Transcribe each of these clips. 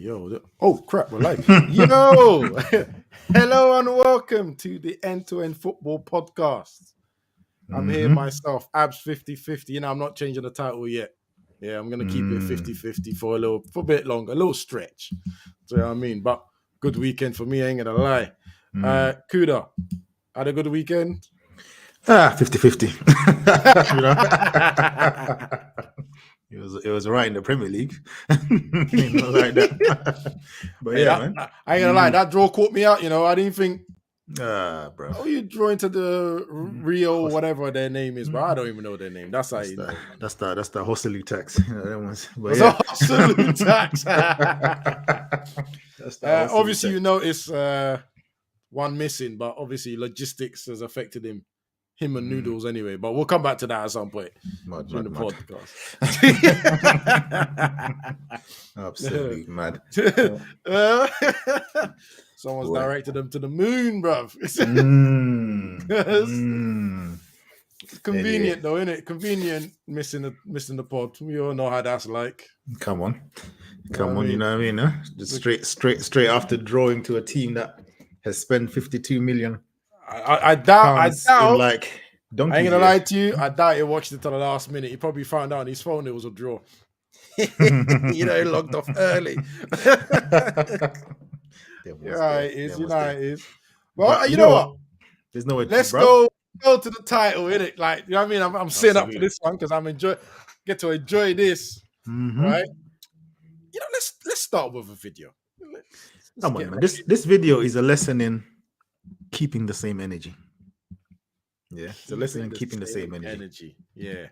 Oh crap, we're live. Yo, hello and welcome to the End-to-End Football Podcast. I'm here myself, Abs 50-50. I'm not changing the title yet. Yeah, I'm gonna keep it 50-50 for a bit longer, a little stretch. So you know what I mean? But good weekend for me, I ain't gonna lie. Kuda, had a good weekend? 50-50. It was right in the Premier League. Like that. But Hey, man. I ain't gonna lie, that draw caught me out, I didn't think. Bro. Oh, you drawing to the Rio, whatever their name is, bro. I don't even know their name. That's how you know. That's the hostile tax. That one's. But yeah. Hostile tax. Obviously, tax. You notice one missing, but obviously logistics has affected him and Noodles anyway. But we'll come back to that at some point in the podcast. Absolutely mad. Someone's directed them to the moon, bruv. It's convenient though, isn't it? Convenient missing the pod. We all know how that's like. Come on, you know what I mean? Huh? Just straight after drawing to a team that has spent 52 million. I doubt. Like I ain't gonna lie to you. I doubt he watched it to the last minute. He probably found out on his phone it was a draw. He logged off early. It is. Well, you know what? There's no way. Let's go to the title, innit? Like, you know what I mean? I'm sitting up for this one because get to enjoy this, right? Let's start with a video. Come on, man. This video is a lesson in keeping the same energy. Yeah, it's a lesson in keeping the same energy. Yeah,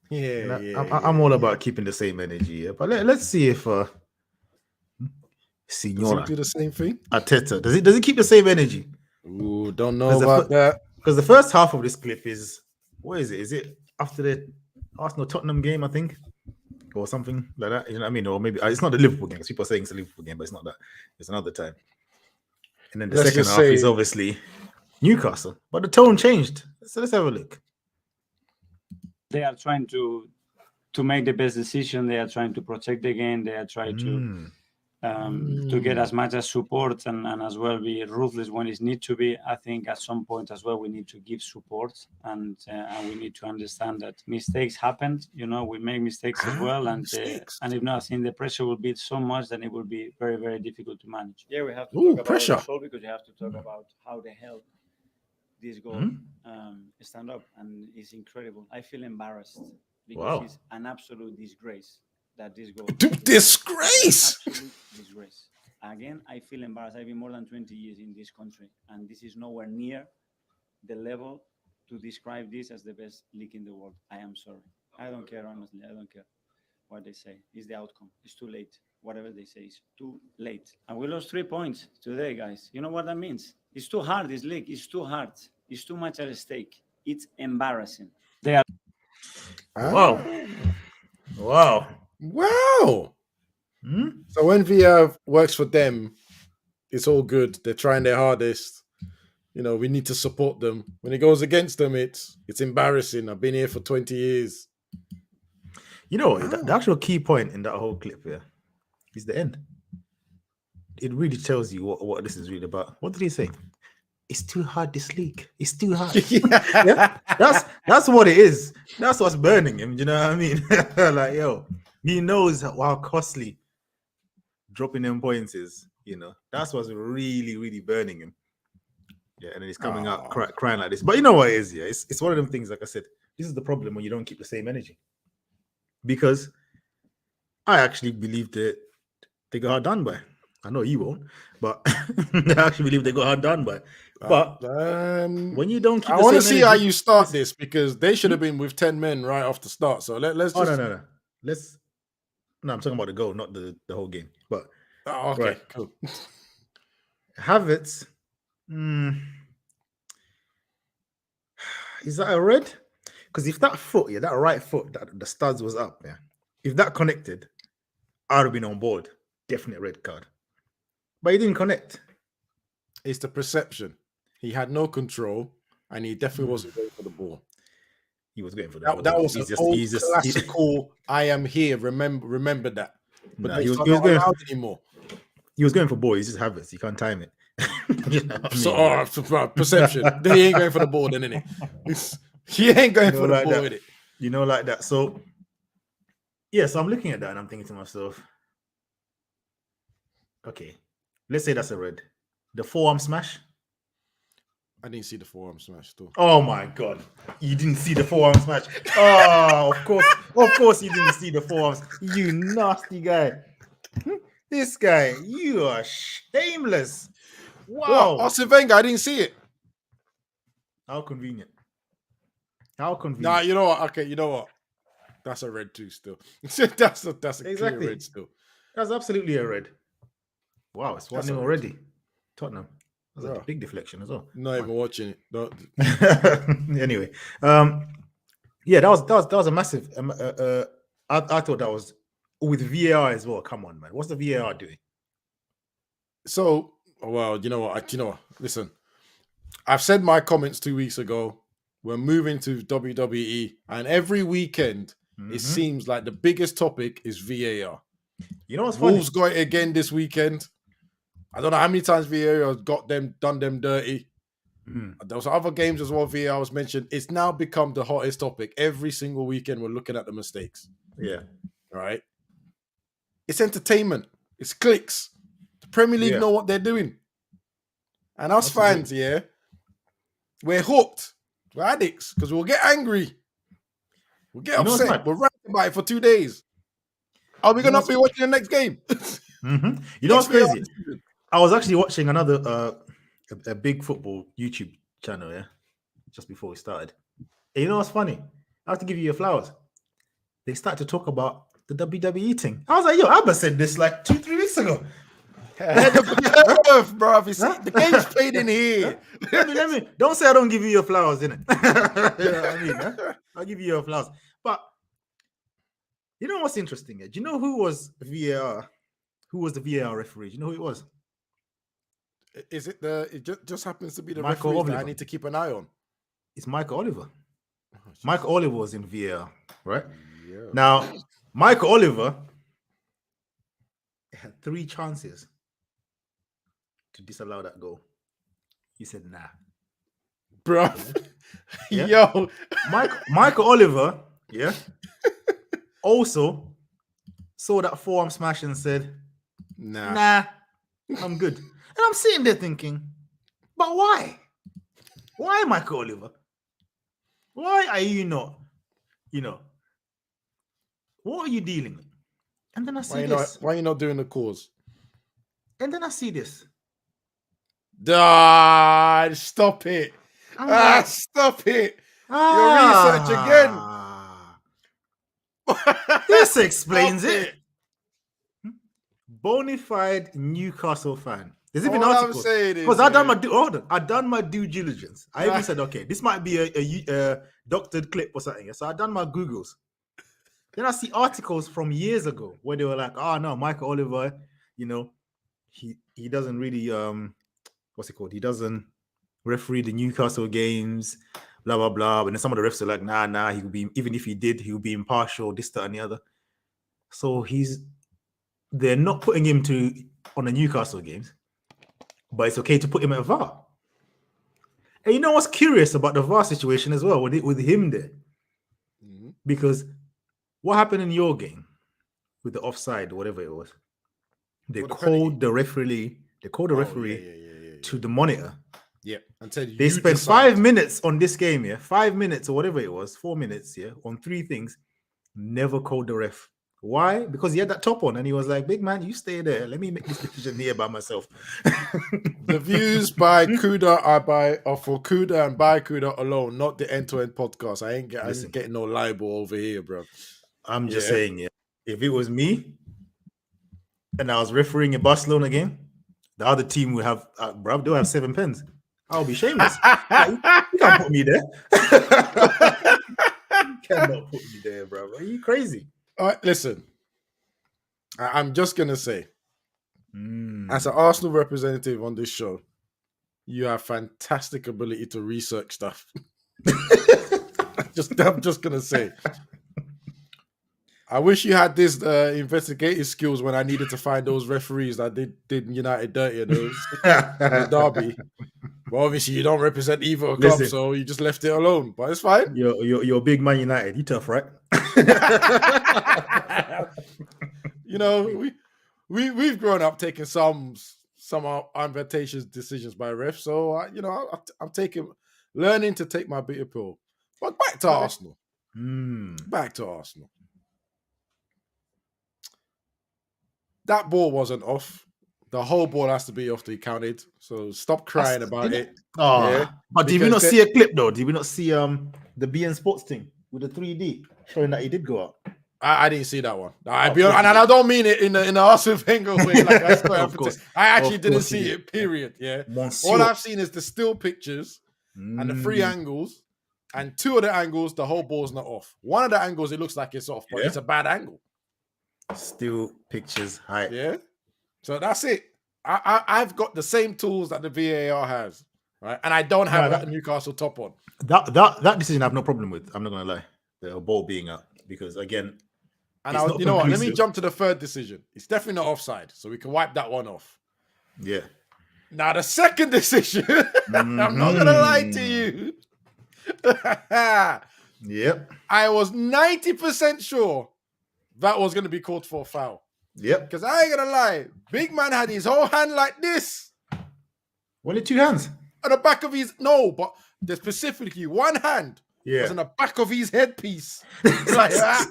I'm all about keeping the same energy. Yeah, but let's see if Signora does he do the same thing. Arteta does he keep the same energy? Ooh, don't know about that. Because the first half of this clip is what is it? Is it after the Arsenal Tottenham game? I think. Or something like that, you know what I mean? Or maybe it's not the Liverpool game because people are saying it's a Liverpool game, but it's not that. It's another time. And then the second half is obviously Newcastle, but the tone changed. So let's have a look. They are trying to make the best decision. They are trying to protect the game. They are trying to get as much as support and as well be ruthless when it needs to be. I think at some point as well we need to give support and we need to understand that mistakes happen. We make mistakes as well, and if not, I think the pressure will be so much that it will be very, very difficult to manage. Yeah, we have to talk about pressure because you have to talk about how the hell this goal stand up, and it's incredible. I feel embarrassed because it's an absolute disgrace. That this goal. Disgrace! Absolute disgrace. Again, I feel embarrassed. I've been more than 20 years in this country, and this is nowhere near the level to describe this as the best league in the world. I am sorry. I don't care, honestly. I don't care what they say. It's the outcome. It's too late. Whatever they say is too late. And we lost 3 points today, guys. You know what that means? It's too hard, this league. It's too hard. It's too much at stake. It's embarrassing. They are... Wow. So when VR works for them, it's all good. They're trying their hardest. We need to support them. When it goes against them, it's embarrassing. I've been here for 20 years. The actual key point in that whole clip here is the end. It really tells you what this is really about. What did he say? It's too hard, this league. It's too hard. Yeah? That's what it is. That's what's burning him. You know what I mean? Like, he knows how costly dropping them points is. That's what's really, really burning him. Yeah, and then he's coming out crying like this. But you know what it is? Yeah, it's one of them things. Like I said, this is the problem when you don't keep the same energy. Because I actually believe that they got hard done by. I know you won't, but I actually believe they got hard done by. But when you don't keep I want to see how you start this, because they should have been with 10 men right off the start. So let's just... no. I'm talking about the goal, not the whole game. But okay, right. Cool. Havertz, is that a red? Because if that foot, that right foot, that the studs was up, if that connected, I'd have been on board. Definite red card. But he didn't connect. It's the perception. He had no control, and he definitely wasn't going for the ball. He was going for the ball. That was classical. I am here. Remember that. but Nah, they he was are going. not allowed anymore. He was going for ball. He just habits. He can't time it. You know what I mean? So, perception. They ain't going for the ball, then, innit? He ain't going for the like ball, that. innit? You know, like that. So, yeah. So I'm looking at that and I'm thinking to myself, okay, let's say that's a red. The forearm smash. I didn't see the forearm smash though. Oh my god, you didn't see the forearm smash. Oh, of course, you didn't see the forearms. You nasty guy. This guy, you are shameless. Wow. What? Arsene Wenger, I didn't see it. How convenient. How Nah, convenient. you know what? Okay, you know what? That's a red too still. that's a clear Exactly. red still. That's absolutely a red. Wow, it's 1-0 already. Tottenham. That's a big deflection as well. Not even watching it. No. Anyway, yeah, that was a massive. I thought that was with VAR as well. Come on, man, what's the VAR doing? So, well, you know what? Listen, I've said my comments 2 weeks ago. We're moving to WWE, and every weekend it seems like the biggest topic is VAR. You know what's funny? Wolves got it again this weekend. I don't know how many times VAR has done them dirty. There was other games as well. VAR was mentioned. It's now become the hottest topic. Every single weekend we're looking at the mistakes. Yeah. Right. It's entertainment. It's clicks. The Premier League know what they're doing, and us fans, we're hooked. We're addicts because we'll get angry. We'll get upset. We'll rant about it for 2 days. Are we going to be watching the next game? You know what's crazy? I was actually watching another a big football YouTube channel, just before we started. And you know what's funny? I have to give you your flowers. They start to talk about the WWE thing. I was like, yo, Abba said this like 2-3 weeks ago. Bro, the game's played in here. Let me don't say I don't give you your flowers, innit? You know what I mean? Huh? I'll give you your flowers. But you know what's interesting? Do you know who was VAR? Who was the VAR referee? Do you know who it was? Is it it just happens to be the Michael referee that I Oliver. need to keep an eye on? It's Michael Oliver. Michael Oliver was in VAR, right? Yeah. Now, Michael Oliver had 3 chances to disallow that goal. He said, nah. Bro. Yeah. Yo. Michael Oliver, also saw that forearm smash and said, nah, I'm good. And I'm sitting there thinking, but why? Why, Michael Oliver? Why are you not, what are you dealing with? And then I see this. Why are you not doing the cause? And then I see this. Stop it. Like, stop it. Your research again. This explains it. Bonafide Newcastle fan. There's even articles. Because I done my due diligence. I even said, okay, this might be a doctored clip or something. So I done my Googles. Then I see articles from years ago where they were like, oh no, Michael Oliver, he doesn't really what's it called? He doesn't referee the Newcastle games, blah blah blah. And then some of the refs are like, nah, he would be, even if he did, he would be impartial, this, that, and the other. So they're not putting him on the Newcastle games, but it's okay to put him at VAR. And you know what's curious about the VAR situation as well with him there? Because what happened in your game with the offside, whatever it was? They called the referee to the monitor. Yeah. Until they spent 5 minutes on this game, 5 minutes or whatever it was, 4 minutes, on 3 things. Never called the ref. Why? Because he had that top on and he was like, big man, you stay there. Let me make this decision here by myself. The views by Kuda are for Kuda and by Kuda alone, not the end-to-end podcast. I ain't getting no libel over here, bro. I'm just saying, if it was me and I was refereeing a Barcelona game, the other team would have, they'll have 7 pens. I'll be shameless. You can't put me there. You cannot put me there, bro. Are you crazy? All right, listen. I'm just going to say, as an Arsenal representative on this show, you have fantastic ability to research stuff. I'm just going to say. I wish you had this investigative skills when I needed to find those referees that did United dirty in the derby. But obviously, you don't represent either club, Listen. so you just left it alone. But it's fine. You're big Man United. You tough, right? You know, we've grown up taking some advantageous decisions by refs. So I'm learning to take my bitter pill. But back to Arsenal. Back to Arsenal. That ball wasn't off. The whole ball has to be off to be counted. So stop crying about it. Oh, Yeah, but did we not see a clip though? Did we not see the BN Sports thing with the 3D showing that he did go up? I didn't see that one. And I don't mean it in the Arsene Wenger way. Like I actually didn't see it. Period. Yeah. All I've seen is the still pictures and the 3 angles, and 2 of the angles the whole ball's not off. One of the angles it looks like it's off, but it's a bad angle. Still pictures high. Yeah. So that's it. I've got the same tools that the VAR has, right? And I don't have that Newcastle top on. That decision I have no problem with. I'm not gonna lie. The ball being out, because again, and you know what? Let me jump to the third decision. It's definitely not offside, so we can wipe that one off. Yeah. Now the second decision, I'm not gonna lie to you. Yep. I was 90% sure that was gonna be called for a foul. Yep. Because I ain't gonna lie, big man had his whole hand like this. Only 2 hands. On the back of his there's specifically one hand was on the back of his headpiece. Like that.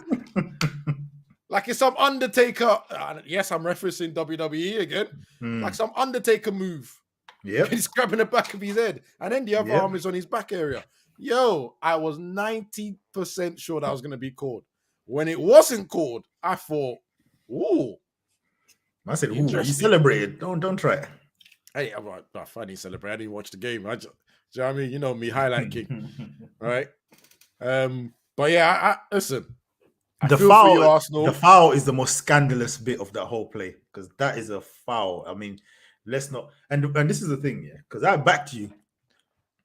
Like it's some Undertaker. Yes, I'm referencing WWE again. Like some Undertaker move. Yeah. He's grabbing the back of his head. And then the other arm is on his back area. Yo, I was 90% sure that was going to be called. When it wasn't called, I thought, ooh. I said, ooh, you celebrated. Don't try it. Hey, I didn't celebrate. I didn't watch the game. Do you know what I mean? You know me, highlight king. Right? But yeah, listen. The foul is the most scandalous bit of that whole play, because that is a foul. I mean, let's not. And this is the thing, yeah, because I backed you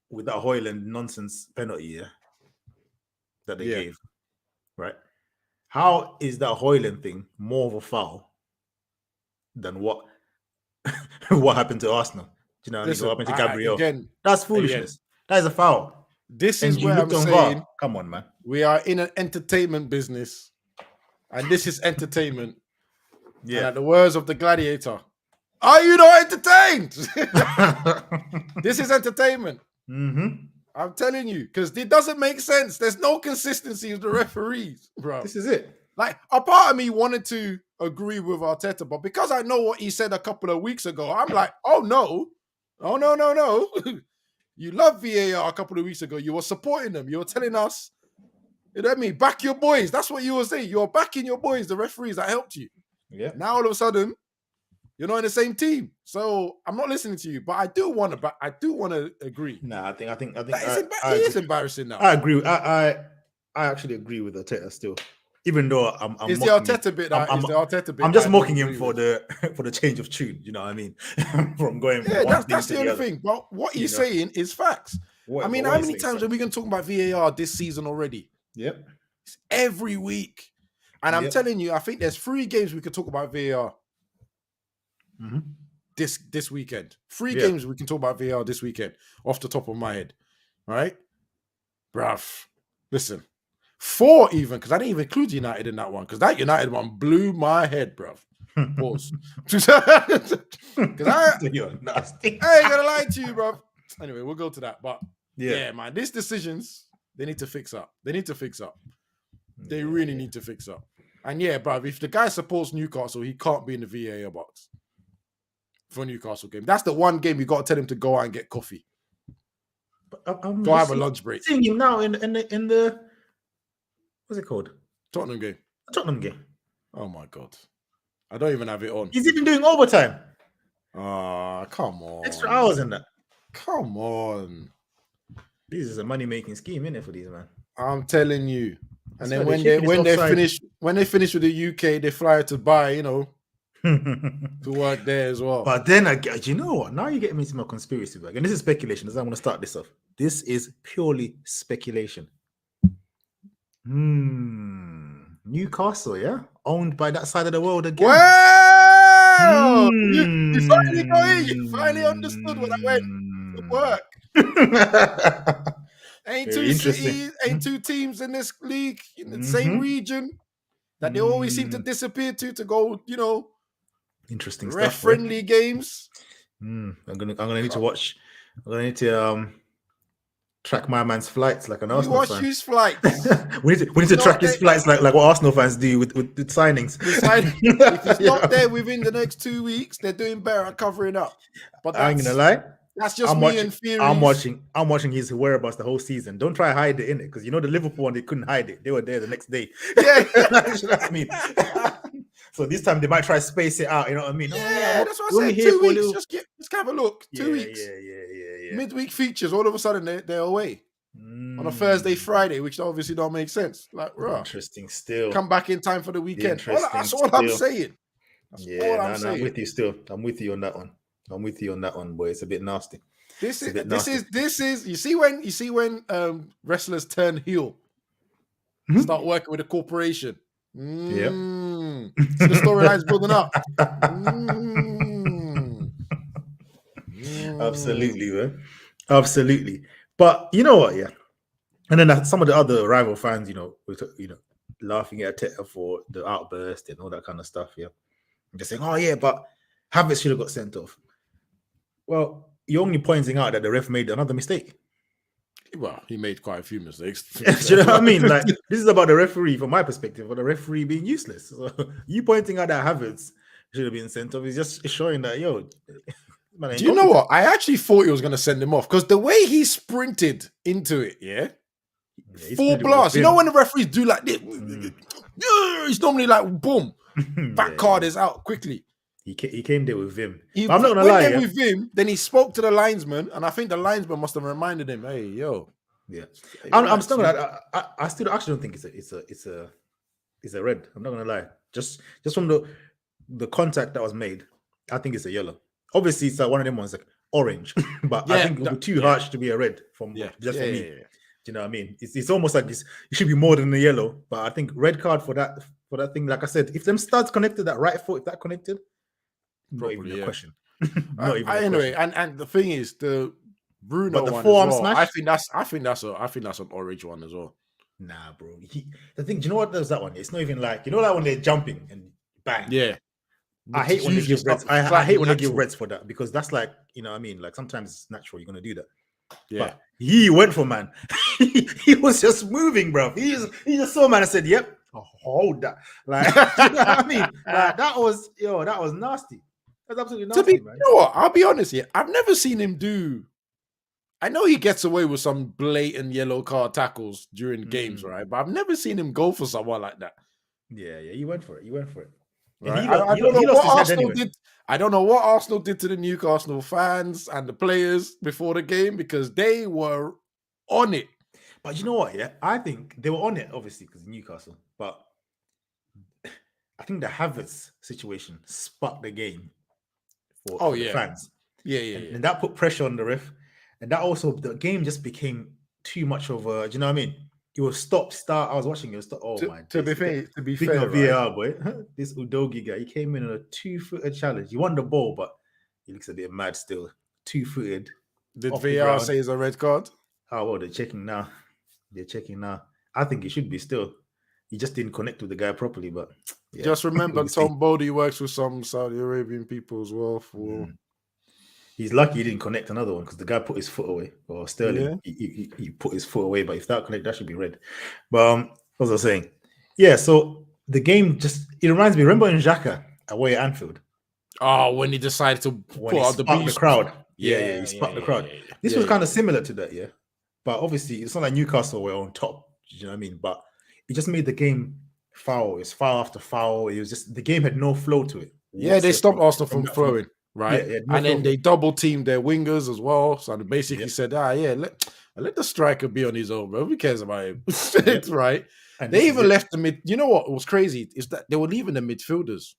with that Højlund nonsense penalty, that they gave, right? How is that Højlund thing more of a foul than what happened to Arsenal? Do you know what happened to Gabriel? Again, that's foolishness. That is a foul. This is where I'm saying, come on, man. We are in an entertainment business, and this is entertainment. Yeah. And at the words of the gladiator, are you not entertained? This is entertainment. I'm telling you, because it doesn't make sense. There's no consistency with the referees, bro. This is it. Like, a part of me wanted to agree with Arteta, but because I know what he said a couple of weeks ago, I'm like, oh no. You love VAR a couple of weeks ago. You were supporting them. You were telling us, you know what I mean? Back your boys. That's what you were saying. You're backing your boys, the referees that helped you. Yeah. Now all of a sudden, you're not in the same team. So I'm not listening to you, but I do want to agree. Nah, I think it is embarrassing now. I agree. I actually agree with Arteta still. Even though I'm the Arteta bit. I'm just mocking him for the change of tune. You know what I mean? From going from one thing that's to the only thing. But what he's saying is facts. How many times are we going to talk about VAR this season already? Yep. It's every week. And I'm telling you, I think there's 3 games we could talk about VAR this weekend. 3 games we can talk about VAR this weekend off the top of my head. Right? Bruv. Listen. 4 even, because I didn't even include United in that one, because that United one blew my head, bruv. Pause. Because You're nasty. I ain't gonna lie to you, bruv. Anyway, we'll go to that. But yeah, man, these decisions, they need to fix up. They really need to fix up. And yeah, bruv, if the guy supports Newcastle, he can't be in the VAR box for a Newcastle game. That's the one game you got to tell him to go out and get coffee. Go have a lunch break. Seeing him now in the what's it called? Tottenham game. Oh my God. I don't even have it on. He's even doing overtime. Come on. Extra hours in that. Come on. This is a money-making scheme, isn't it, for these, man? I'm telling you. And then when they finish with the UK, they fly to Dubai, to work there as well. But then you know what? Now you're getting me into my conspiracy bag. And this is speculation, as I want to start this off. This is purely speculation. Newcastle, yeah, owned by that side of the world again. Wow! You finally got it. You finally understood what I went to work. Ain't Very two interesting. cities, ain't two teams in this league in the same region that they always seem to disappear to go, Interesting ref stuff. Right? friendly games. I'm gonna need to watch. I'm gonna need to track my man's flights like an You Arsenal watch fan. his flights. we need to track his flights like what Arsenal fans do with signings. If he's not there within the next 2 weeks, they're doing better at covering up. But I ain't gonna lie. That's just I'm me watching, and theories. I'm watching his whereabouts the whole season. Don't try to hide it in it, because the Liverpool one, they couldn't hide it. They were there the next day. Yeah. That's what I mean. So this time they might try to space it out. You know what I mean? Yeah, that's what I said. 2 weeks. Just have a look. 2 weeks. Yeah. Midweek features. All of a sudden they're away on a Thursday, Friday, which obviously don't make sense. Like, interesting. Still come back in time for the weekend. That's all I'm saying. I'm with you. Still, I'm with you on that one. Boy, it's a bit nasty. This is. You see when wrestlers turn heel, start working with a corporation. Yeah. So the storyline's building up. Absolutely, man. Absolutely. But you know what? Yeah. And then some of the other rival fans, laughing at Arteta for the outburst and all that kind of stuff. Yeah. And just saying, oh yeah, but Havertz should have got sent off. Well, you're only pointing out that the ref made another mistake. Well, he made quite a few mistakes. Do you know what I mean? Like, this is about the referee from my perspective, or the referee being useless. So, you pointing out that Havertz should have been sent off is just showing that, do you know what? I actually thought he was going to send him off, because the way he sprinted into it, full blast. You know when the referees do like this? It's normally like, boom, back card is out quickly. He came there with vim. I'm not gonna lie. With vim, then he spoke to the linesman, and I think the linesman must have reminded him, "Hey, yo, yeah." I'm still gonna. I still actually don't think it's a red. I'm not gonna lie. Just from the contact that was made, I think it's a yellow. Obviously, it's like one of them ones like orange, but I think it would be too harsh to be a red for me. Do you know what I mean? It's almost like it should be more than a yellow, but I think red card for that thing. Like I said, if them studs connected, that right foot, if that connected. Not even a question. Anyway, and the thing is, the Bruno the one forearm as well, smash. I think that's an orange one as well. Nah, bro. The thing, do you know what does that one? It's not even like like when they're jumping and bang. Yeah. I hate when they give reds. I hate when they give reds for that, because that's like, what I mean? Like, sometimes it's natural. You're gonna do that. Yeah. But he went for man. he was just moving, bro. He just saw man and said, "Yep, hold that." Like, you know what I mean? Like, that was nasty. That's absolutely nasty, man. You know what? I'll be honest here. I've never seen him do. I know he gets away with some blatant yellow card tackles during games, right? But I've never seen him go for someone like that. Yeah, he went for it. Right? I don't know what Arsenal did. I don't know what Arsenal did to the Newcastle fans and the players before the game, because they were on it. But you know what? Yeah, I think they were on it, obviously, because Newcastle. But I think the Havertz situation sparked the game for the fans. Yeah. And that put pressure on the ref. And that also, the game just became too much of a, do you know what I mean? It was stop, start. I was watching it. To be fair, VAR, boy. This Udogi guy, he came in on a 2-footed challenge. He won the ball, but he looks a bit mad still. 2-footed. Did VAR say it's a red card? Oh, well, they're checking now. I think it should be still. He just didn't connect with the guy properly, but yeah. Just remember, Tom Bodie works with some Saudi Arabian people as well. He's lucky he didn't connect another one, because the guy put his foot away. Or Sterling, he put his foot away, but if that connect, that should be red. But what was I saying? Yeah, so the game it reminds me, remember in Xhaka away at Anfield? Oh, when he decided to put out the crowd. Yeah, he sparked the crowd. This was kind of similar to that, yeah. But obviously, it's not like Newcastle were on top. You know what I mean? But it just made the game foul. It's foul after foul. It was just, the game had no flow to it. Yeah, they stopped Arsenal from throwing. Right, and then they double teamed their wingers as well. So they basically said, let the striker be on his own, bro. Who cares about him? Right. And they even left the mid. You know what was crazy is that they were leaving the midfielders.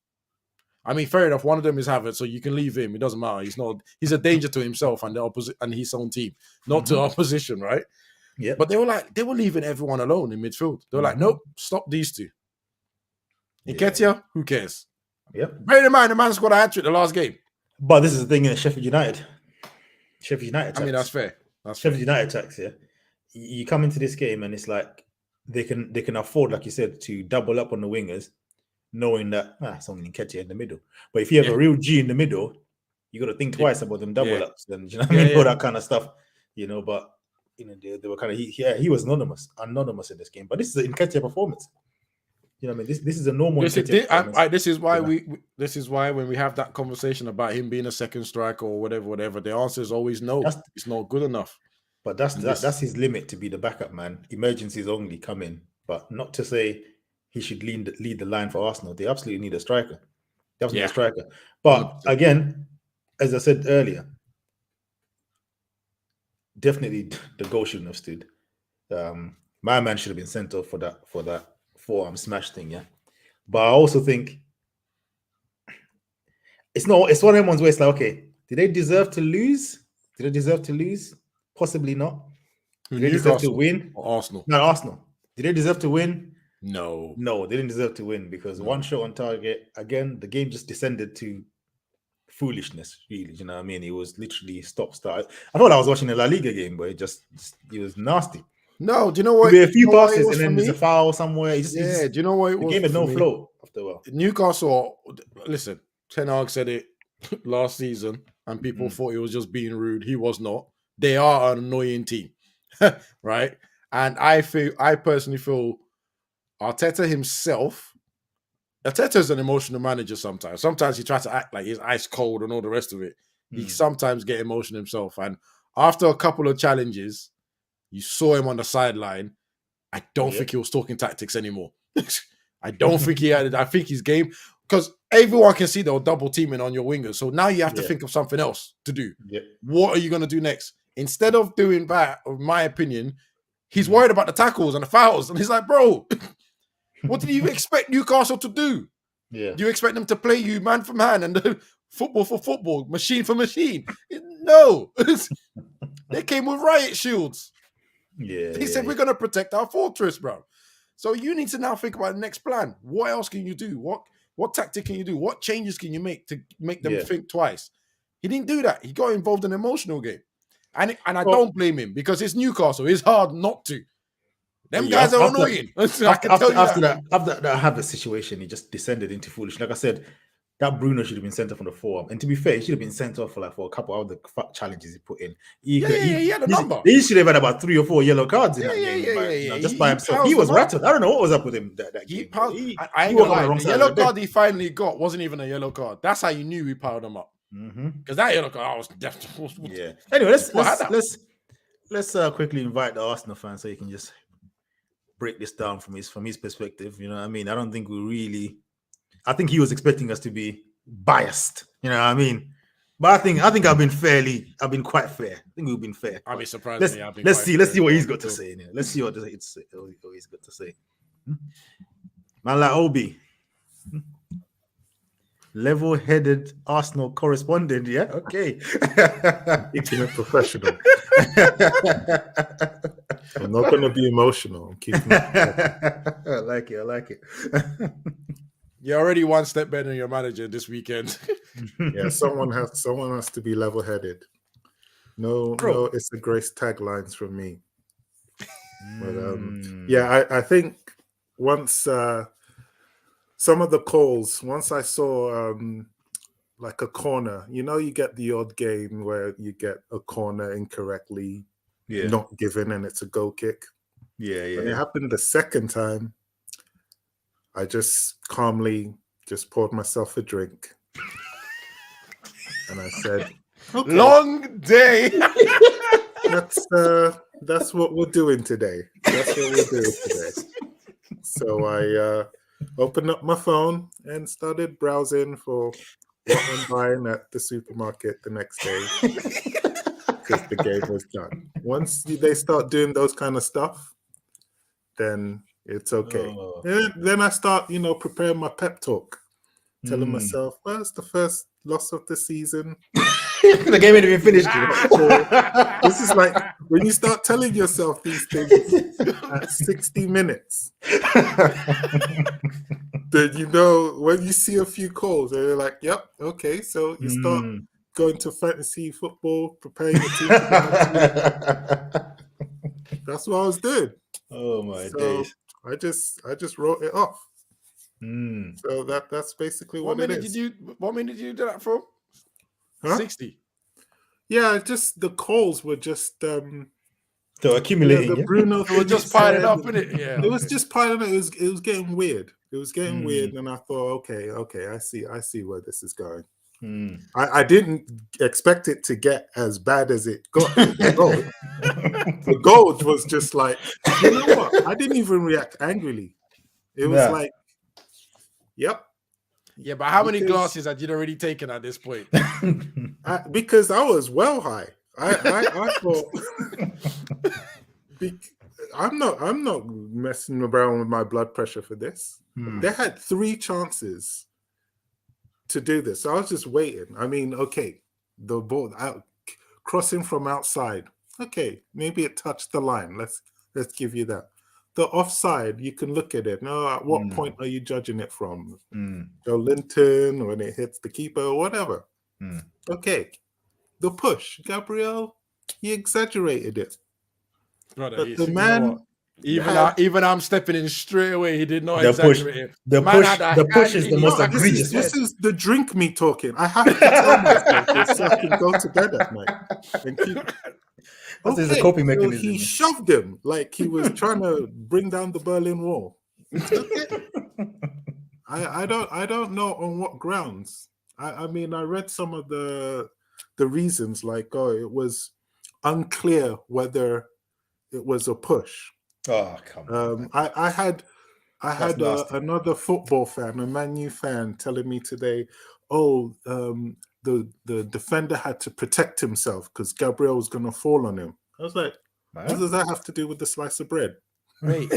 I mean, fair enough. One of them is Havertz, so you can leave him. It doesn't matter. He's a danger to himself and the opposite and his own team, not to opposition, right? Yeah. But they were leaving everyone alone in midfield. They were like, nope, stop these two. Nketiah, who cares? Yep. Bear in mind, the man scored a hat trick the last game. But this is the thing in Sheffield United. I mean, that's fair. Sheffield United tax, yeah. You come into this game and it's like they can afford, like you said, to double up on the wingers, knowing that it's only Nketiah in the middle. But if you have a real G in the middle, you got to think twice about them double ups. Then you know what I mean, all that kind of stuff. But they were kind of he was anonymous in this game. But this is an Nketiah performance. You know what I mean? This is a normal. This is why when we have that conversation about him being a second striker or whatever, the answer is always no. It's not good enough. But that's his limit to be the backup man. Emergencies only come in, but not to say he should lead the line for Arsenal. They absolutely need a striker. Definitely a striker. But again, as I said earlier, definitely the goal shouldn't have stood. My man should have been sent off for that forearm smash thing, yeah. But I also think it's one of them ones where it's like, okay, did they deserve to lose? Possibly not. Did they deserve to win? Or Arsenal? No, Arsenal. Did they deserve to win? No, they didn't deserve to win because one shot on target. Again, the game just descended to foolishness, really. You know what I mean? It was literally stop-start. I thought I was watching a La Liga game, but it was nasty. No, do you know what? There'll be a few passes and then there's a foul somewhere. Do you know what it was? The game had no flow after a while. Newcastle, listen, Ten Hag said it last season and people thought he was just being rude. He was not. They are an annoying team, right? And I personally feel Arteta himself, Arteta's an emotional manager sometimes. Sometimes he tries to act like he's ice cold and all the rest of it. He sometimes get emotional himself. And after a couple of challenges, you saw him on the sideline. I don't think he was talking tactics anymore. I don't think he had it. I think his game, because everyone can see they're double teaming on your wingers. So now you have to think of something else to do. Yeah. What are you going to do next? Instead of doing that, in my opinion, he's worried about the tackles and the fouls. And he's like, bro, what do you expect Newcastle to do? Yeah. Do you expect them to play you man for man and football for football, machine for machine? No. They came with riot shields. Yeah. They said, we're going to protect our fortress, bro. So you need to now think about the next plan. What else can you do? What tactic can you do? What changes can you make to make them think twice? He didn't do that. He got involved in an emotional game. And I don't blame him because it's Newcastle. It's hard not to. Them guys are annoying. After that habit situation, he just descended into foolish. Like I said, that Bruno should have been sent off on the forearm. And to be fair, he should have been sent off for a couple of the challenges he put in. He had a number. He should have had about 3 or 4 yellow cards in that game. Just by himself. He was rattled. I don't know what was up with him that game. I ain't gonna lie. The yellow card he finally got wasn't even a yellow card. That's how you knew he piled them up. Because that yellow card, I was definitely. Yeah. Anyway, let's quickly invite the Arsenal fans so you can just break this down from his perspective. You know what I mean? I don't think I think he was expecting us to be biased. You know what I mean? But I think I've been quite fair. I think we've been fair. I'll be surprised. Let's see what he's got to say. Let's see what he's got to say. Man like Obi. Level-headed Arsenal correspondent, yeah? Okay. Keeping it professional. I'm not going to be emotional. I'm keeping it I like it. You're already one step better than your manager this weekend. Yeah, someone has to be level-headed. No, it's the Grace taglines from me. But I think once some of the calls, once I saw like a corner, you get the odd game where you get a corner incorrectly not given and it's a goal kick. Yeah. When it happened the second time, I just calmly just poured myself a drink. And I said, okay. Long day. That's what we're doing today. So I opened up my phone and started browsing for what I'm buying at the supermarket the next day because the game was done. Once they start doing those kind of stuff, then it's okay. Then I start, preparing my pep talk, telling myself, well, it's the first loss of the season. The game ain't even finished. This is like when you start telling yourself these things at 60 minutes. then you know when you see a few calls, and you're like, "Yep, okay." So you start going to fantasy football, preparing your team for the next week. That's what I was doing. Oh my So days. I just wrote it off. Mm. So that's basically What what it minute is. What minute did you do that from? Huh? 60. Yeah, just the calls were just So accumulating. the Bruno They were thing just you piling said, up, innit? Yeah. It was just piling up. It was getting weird. It was getting weird, and I thought, okay, I see where this is going. I didn't expect it to get as bad as it got. The gold was just like, you know what? I didn't even react angrily. It was like, yep. Yeah, but how many glasses had you already taken at this point? Because I was well high. I thought I'm not messing around with my blood pressure for this. They had 3 chances to do this. So I was just waiting. I mean, okay, the ball out crossing from outside. Okay, maybe it touched the line. Let's give you that. The offside, you can look at it. Now, at what point are you judging it from? Joe Linton, when it hits the keeper, or whatever. Okay. The push, Gabriel, he exaggerated it. Brother, But the man, even I'm stepping in straight away. He did not The push- exaggerate it. The Man push, had a the push hand is in the his most back. egregious. this is the drink me talking. I have to tell myself this so I can go to bed at night and keep. This is a coping So mechanism. he shoved him like he was trying to bring down the Berlin Wall. Okay. I don't know on what grounds. I mean, I read some of the reasons, like, it was unclear whether it was a push. Oh, come on. I had nasty. another football fan, a Man U fan, telling me today, the defender had to protect himself because Gabriel was going to fall on him. I was like, what does that have to do with the slice of bread? Wait,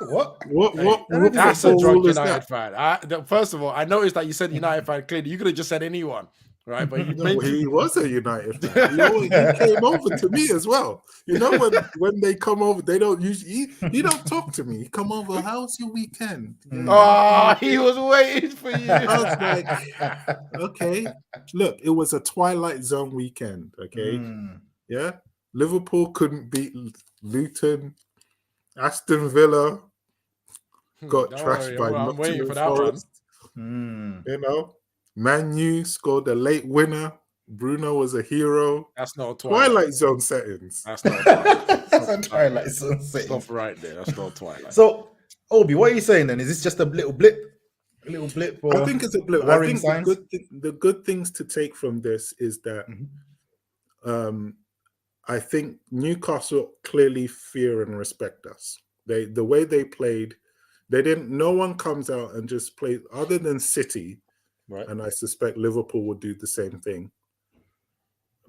What? What that's a football drunk rule is United that? fan. First of all, I noticed that you said United fan clearly. You could have just said anyone, right? But you No, mentioned he was a United fan. He came over to me as well. You know, when they come over, they don't usually. He don't talk to me. He come over. How's your weekend? Oh, he was waiting for you. I was like, okay, look, it was a Twilight Zone weekend. Okay, yeah, Liverpool couldn't beat Luton. Aston Villa got Don't trashed worry, by I'm waiting Nottingham for that one. Forest. You know, Man U scored a late winner. Bruno was a hero. That's not a Twilight Zone settings. That's not a Twilight. That's a Twilight Zone setting. Stop right there. That's not a Twilight. So, Obi, what are you saying then? Is this just a little blip? A little blip? Or I think it's a blip. I worrying think signs? the good things to take from this is that I think Newcastle clearly fear and respect us. The way they played, they didn't. No one comes out and just plays other than City, Right. and I suspect Liverpool would do the same thing.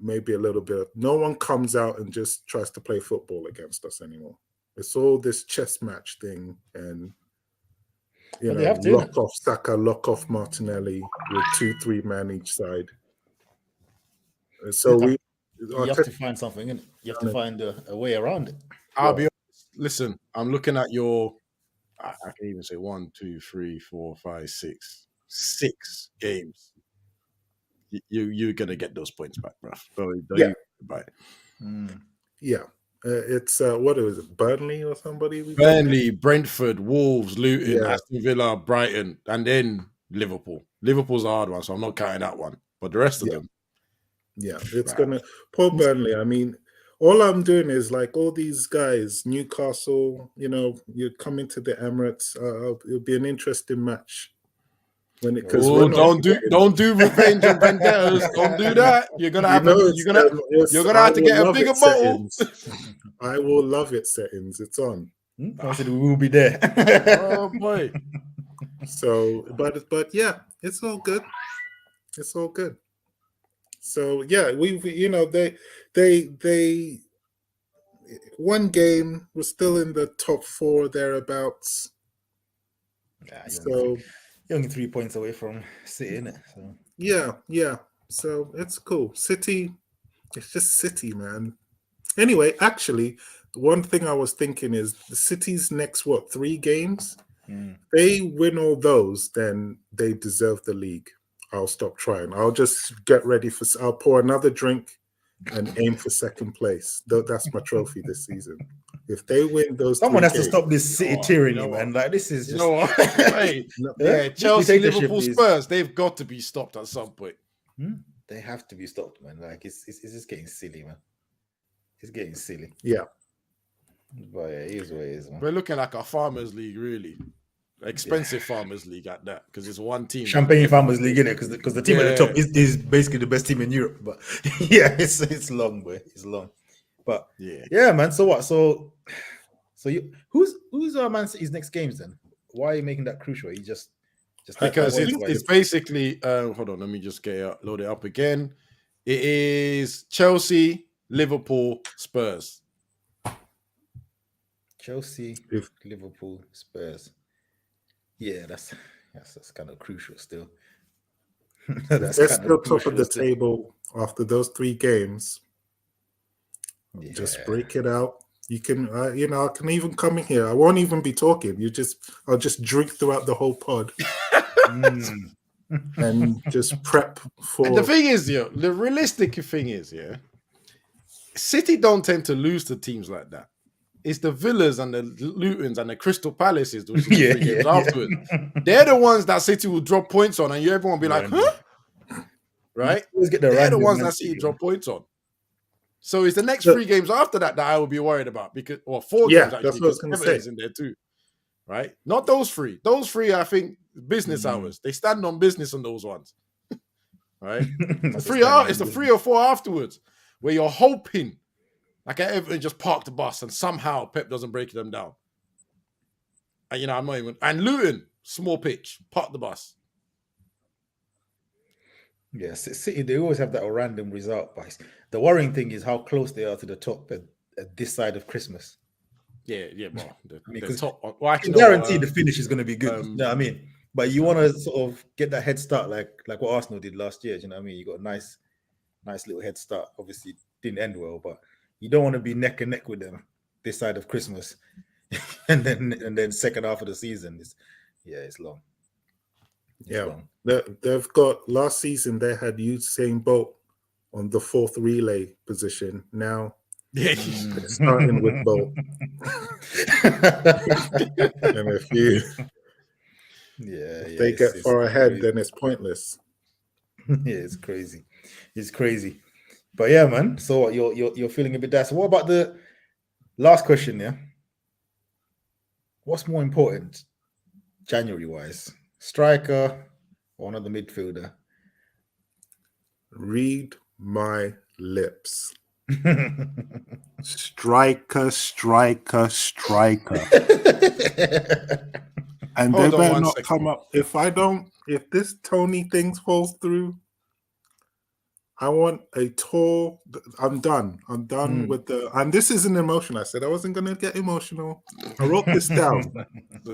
Maybe a little bit. No one comes out and just tries to play football against us anymore. It's all this chess match thing, and But they have to, lock off Saka, lock off Martinelli with 2-3 man each side. And so you have to find something, innit? You have to find a way around it. I'll be honest. Listen, I'm looking at your. I can even say 1, 2, 3, 4, 5, 6. 6 games. You're gonna get those points back, bruv. Yeah. It's what is it? Burnley or somebody? Burnley, Brentford, Wolves, Luton, Aston Villa, Brighton, and then Liverpool. Liverpool's a hard one, so I'm not counting that one. But the rest of them, it's gonna poor Burnley. I mean, all I'm doing is like all these guys, Newcastle. You're coming to the Emirates. It'll be an interesting match. Don't do revenge and vendettas. Don't do that. You're gonna have to get a bigger bottle. I will love it. Settings. It's on. I said we will be there. Oh boy. So, but yeah, it's all good. It's all good. So yeah, they one game. We're still in the top 4 thereabouts. You're only 3 points away from City, innit? So yeah. So it's cool. City, it's just City, man. Anyway, actually, one thing I was thinking is the City's next 3 games. They win all those, then they deserve the league. I'll stop trying. I'll just get ready for. I'll pour another drink and aim for second place. That's my trophy this season. If they win those, Someone has to games, stop this City tyranny, man. Like this is just. Hey, yeah, Chelsea, Liverpool, Spurs. They've got to be stopped at some point. They have to be stopped, man. Like it's just getting silly, man. It's getting silly. Yeah. But yeah, it is what it is, man. We're looking like a farmers league, really. Expensive farmers league at that, because it's one team. Champagne Farmers League, in it, because the team at the top is basically the best team in Europe. But yeah, it's long, boy. It's long. But yeah, man. So what? So you who's Man City's next games then? Why are you making that crucial? You just because it's basically hold on, let me just load it up again. It is Chelsea, Liverpool, Spurs. Chelsea, Liverpool, Spurs. Yeah, that's kind of crucial still. They're still top of the table after those 3 games. Yeah. Just break it out. You can, I can even come in here. I won't even be talking. I'll just drink throughout the whole pod. And just prep for. And the thing is, the realistic thing is, City don't tend to lose to teams like that. It's the Villas and the Lutons and the Crystal Palaces games afterwards. They're the ones that City will drop points on, and everyone will be like, huh? Right? They're the ones that City drop points on. So it's the next 3 games after that I will be worried about, because 4 games actually, that's what I was going to say. In there too, right? Not those 3. Those 3, I think, business hours. They stand on business on those ones, right? It's the 3 or 4 afterwards where you're hoping. Like Everton just parked the bus and somehow Pep doesn't break them down. And, I'm not even. And Luton, small pitch, park the bus. Yes, City, they always have that random result. But the worrying thing is how close they are to the top at this side of Christmas. Yeah, bro. The top. I can guarantee the finish is going to be good. You know what I mean? But you want to sort of get that head start like what Arsenal did last year. You know what I mean? You got a nice little head start. Obviously, didn't end well, but you don't want to be neck and neck with them this side of Christmas, and then second half of the season it's long. Long. They've got last season they had Usain Bolt on the 4th relay position. Now it's starting with Bolt, and if they get far ahead, crazy. Then it's pointless. Yeah, it's crazy. It's crazy. But yeah, man. So you're feeling a bit down. So what about the last question? Yeah. What's more important, January-wise, striker or another midfielder? Read my lips. Striker. And they better not come up. If this Tony thing falls through, I want a tall. I'm done. With the. And this is an emotion. I said I wasn't going to get emotional. I wrote this down.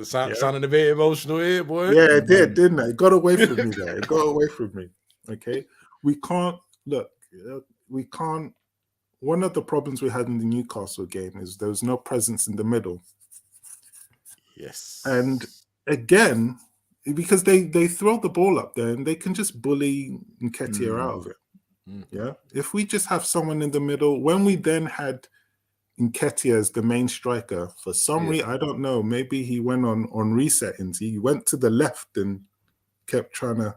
Sounded a bit emotional here, boy. Yeah, it did, didn't it? It got away from me there. It got away from me. Okay. We can't. One of the problems we had in the Newcastle game is there was no presence in the middle. Yes. And again, because they throw the ball up there and they can just bully Nketiah out of it. Yeah. If we just have someone in the middle, when we then had Nketiah as the main striker, for some reason, I don't know, maybe he went on resettings. He went to the left and kept trying to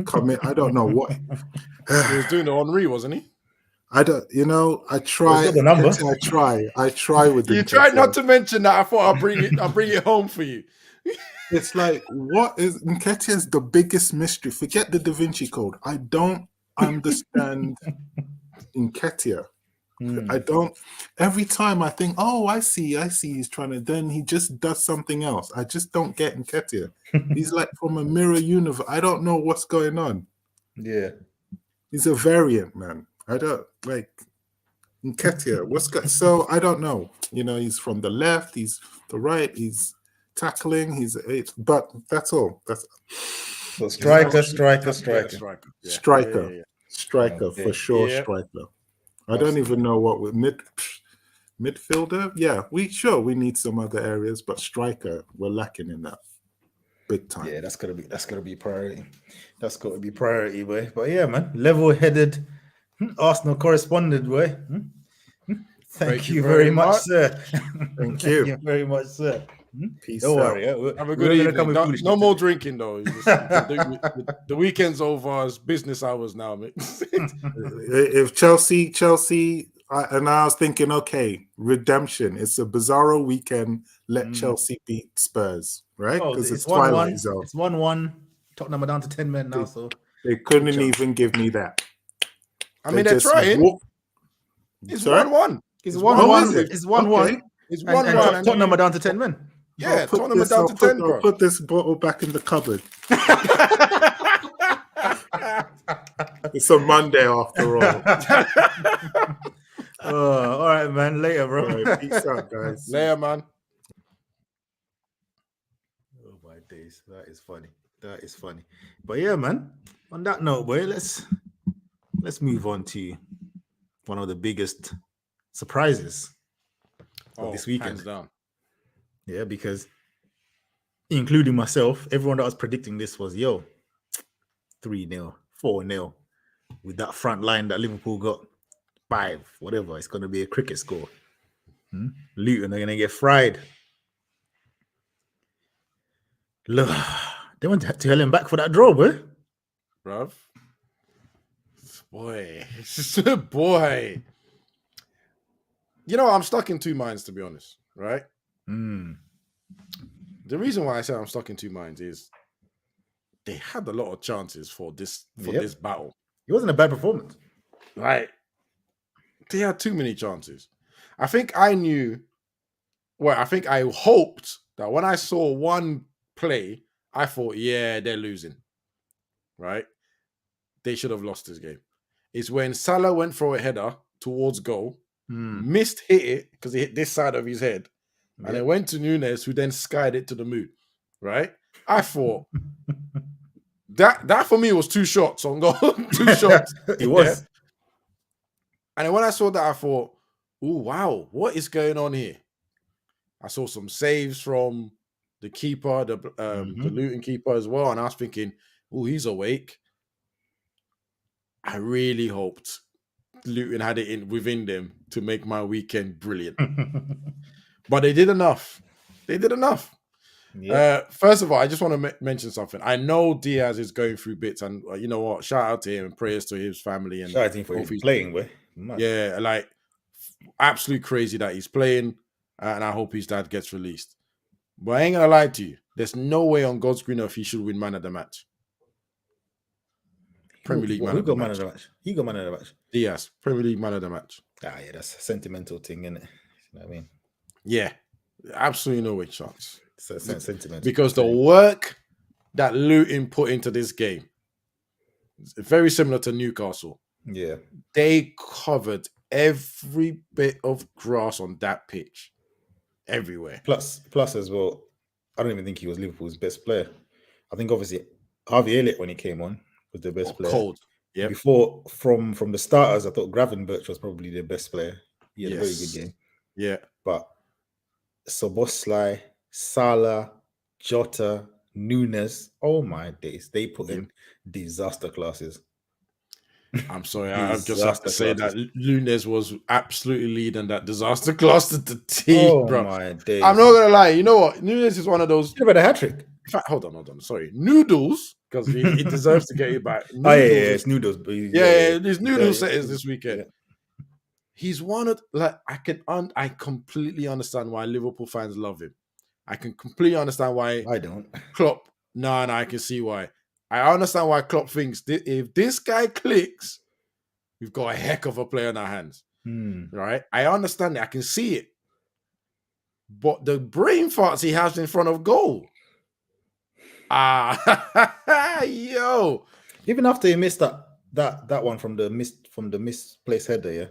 come in. I don't know what. He was doing it on Henri, wasn't he? I don't, I try. I try with you. Tried not to mention that. I thought I'll bring it home for you. It's like, what is Nketiah's the biggest mystery? Forget the Da Vinci Code. I don't understand Nketiah. I don't. Every time I think, oh, I see he's trying to, then he just does something else. I just don't get Nketiah. He's like from a mirror universe. I don't know what's going on. Yeah. He's a variant, man. I don't like Nketiah. So I don't know. He's from the left, he's the right, he's tackling, but that's all. So striker. Striker for sure. Striker. I don't even know what with mid. Midfielder, yeah, we need some other areas, but striker, we're lacking in that big time. Yeah, that's gotta be priority. That's gotta be priority, boy. But yeah, man, level-headed Arsenal correspondent, boy. Thank you very much, sir. Thank you very much, sir. Peace Don't out. worry. Yeah, Have a good evening. No more drinking though. The weekend's over. It's business hours now, mate. If Chelsea, I was thinking, okay, redemption. It's a bizarro weekend. Let Chelsea beat Spurs, right? Because it's Twilight Zone. It's 1-1. Tottenham are down to 10 men now, so they couldn't even give me that. I mean, they're trying. It's 1-1. It's 1-1. It's 1-1. Okay. It's 1-1. Tottenham are down to 10 men. Yeah, Tottenham are down to 10, bro. I'll put this bottle back in the cupboard. It's a Monday after all. All right, man. Later, bro. All right, peace out, guys. Later, man. Oh my days, that is funny. That is funny. But yeah, man. On that note, boy, let's move on to one of the biggest surprises of this weekend. Hands down. Yeah, because including myself, everyone that was predicting this was 3-0, 4-0 with that front line that Liverpool got 5, whatever. It's going to be a cricket score. Luton are going to get fried. Look, they went to hell and back for that draw, boy. Bruv. Boy. You know, I'm stuck in two minds, to be honest, right? The reason why I say I'm stuck in two minds is they had a lot of chances for this battle. It wasn't a bad performance. Right. They had too many chances. I think I hoped that when I saw one play, I thought, yeah, they're losing. Right? They should have lost this game. It's when Salah went for a header towards goal, missed hit it because he hit this side of his head, and it went to Nunes, who then skied it to the moon. Right? I thought that for me was 2 shots on goal. 2 shots. It was. Yeah. And then when I saw that, I thought, oh, wow, what is going on here? I saw some saves from the keeper, the Luton keeper as well. And I was thinking, oh, he's awake. I really hoped Luton had it within them to make my weekend brilliant. But they did enough. Yeah. First of all, I just want to mention something. I know Diaz is going through bits, and you know what? Shout out to him and prayers to his family. And shout out to him for his playing, boy. Yeah, like absolutely crazy that he's playing, and I hope his dad gets released. But I ain't gonna lie to you. There's no way on God's green earth he should win man of the match. Premier League man of the match. He got man of the match. Diaz, Premier League man of the match. Yeah, that's a sentimental thing, isn't it? You know what I mean? Yeah, absolutely no way chance. Sentimental. Because the work that Luton put into this game is very similar to Newcastle. Yeah. They covered every bit of grass on that pitch. Everywhere. Plus as well, I don't even think he was Liverpool's best player. I think obviously Harvey Elliott, when he came on, was the best player. Cold. Yeah. Before, from the starters, I thought Gravenberch was probably the best player. He had a very good game. Yeah. But Szoboszlai, Salah, Jota, Nunes, oh my days, they put in disaster classes. I'm sorry, I just have to say that Nunes was absolutely leading that disaster class to the team, bro. My days. I'm not gonna lie. You know what? Nunes is one of those. You about a hat trick? In fact, hold on. Sorry, Noodles, because he deserves to get it back. Noodles, it's Noodles. There's Noodles settings this weekend. Yeah. He's one of I completely understand why Liverpool fans love him. I can completely understand why. I don't. Klopp. No, I can see why. I understand why Klopp thinks if this guy clicks, we've got a heck of a player on our hands. Right? I understand it. I can see it. But the brain farts he has in front of goal. Yo. Even after he missed that one from the misplaced header, yeah.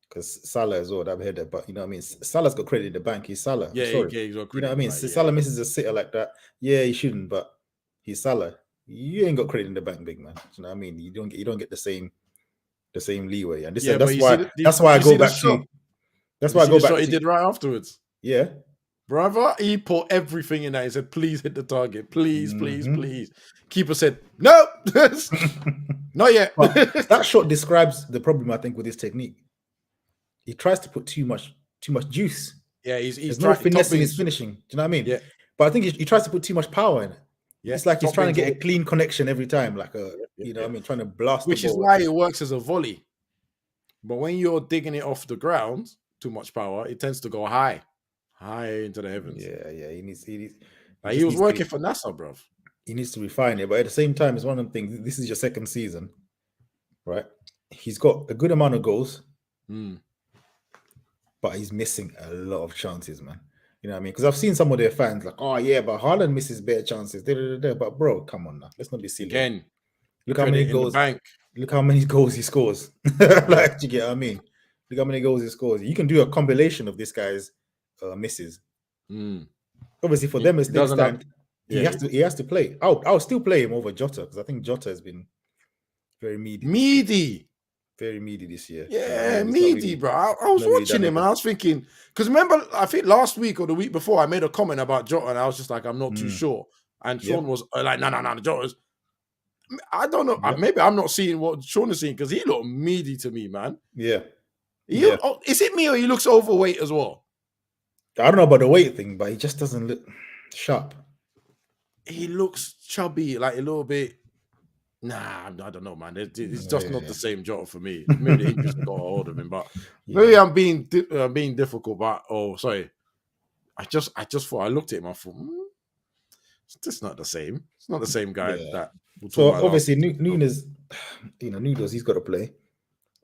Because Salah as well, that header, but you know what I mean? Salah's got credit in the bank. He's Salah. Yeah, he's got credit. You know what I mean? Salah misses a sitter like that. Yeah, he shouldn't, but he's Salah. You ain't got credit in the bank, big man. You know what I mean? You don't get the same leeway. And that's why I go back to That's You why I see go the back shot to he did right afterwards. yeah. Brother, he put everything in that. He said, please hit the target. Please, please, Mhm. please. Keeper said, no, not yet. But that shot describes the problem, I think, with his technique. He tries to put too much juice. Yeah, he's There's trying. no finesse in his finishing. Do you know what I mean? Yeah, But I think he tries to put too much power in it. yeah. It's like he's top trying to bins get a clean connection every time, like a you know what I mean, trying to blast which the is ball. why it works as a volley. But when you're digging it off the ground, too much power, it tends to go high into the heavens. Yeah, he needs Like he was working for NASA, bro. He needs to refine it, but at the same time, it's one of the things. This is your second season, right? He's got a good amount of goals, but he's missing a lot of chances, man. You know what I mean? Because I've seen some of their fans like, oh yeah, but Haaland misses better chances. But bro, come on now, let's not be silly. Again, look how many goals. Look how many goals he scores. Like, do you get what I mean? Look how many goals he scores. You can do a compilation of this guy's misses. Obviously, for them, it's next stand. He has to play. I'll still play him over Jota because I think Jota has been very meaty. Very meaty this year. Yeah, meaty, bro. I was watching him and I was thinking, because remember, I think last week or the week before, I made a comment about Jota and I was just like, I'm not too sure. And Sean was like, no, Jota's. I don't know. Maybe I'm not seeing what Sean is seeing because he looked meaty to me, man. Yeah. Is it me or he looks overweight as well? I don't know about the weight thing, but he just doesn't look sharp. He looks chubby, like a little bit. Nah, I don't know, man. It's just not the same Jota for me. Maybe he just got a hold of him, but maybe I'm being difficult. But sorry, I just thought I looked at him. I thought, it's just not the same. It's not the same guy that. So obviously, Nunes, Nunes, he's got to play,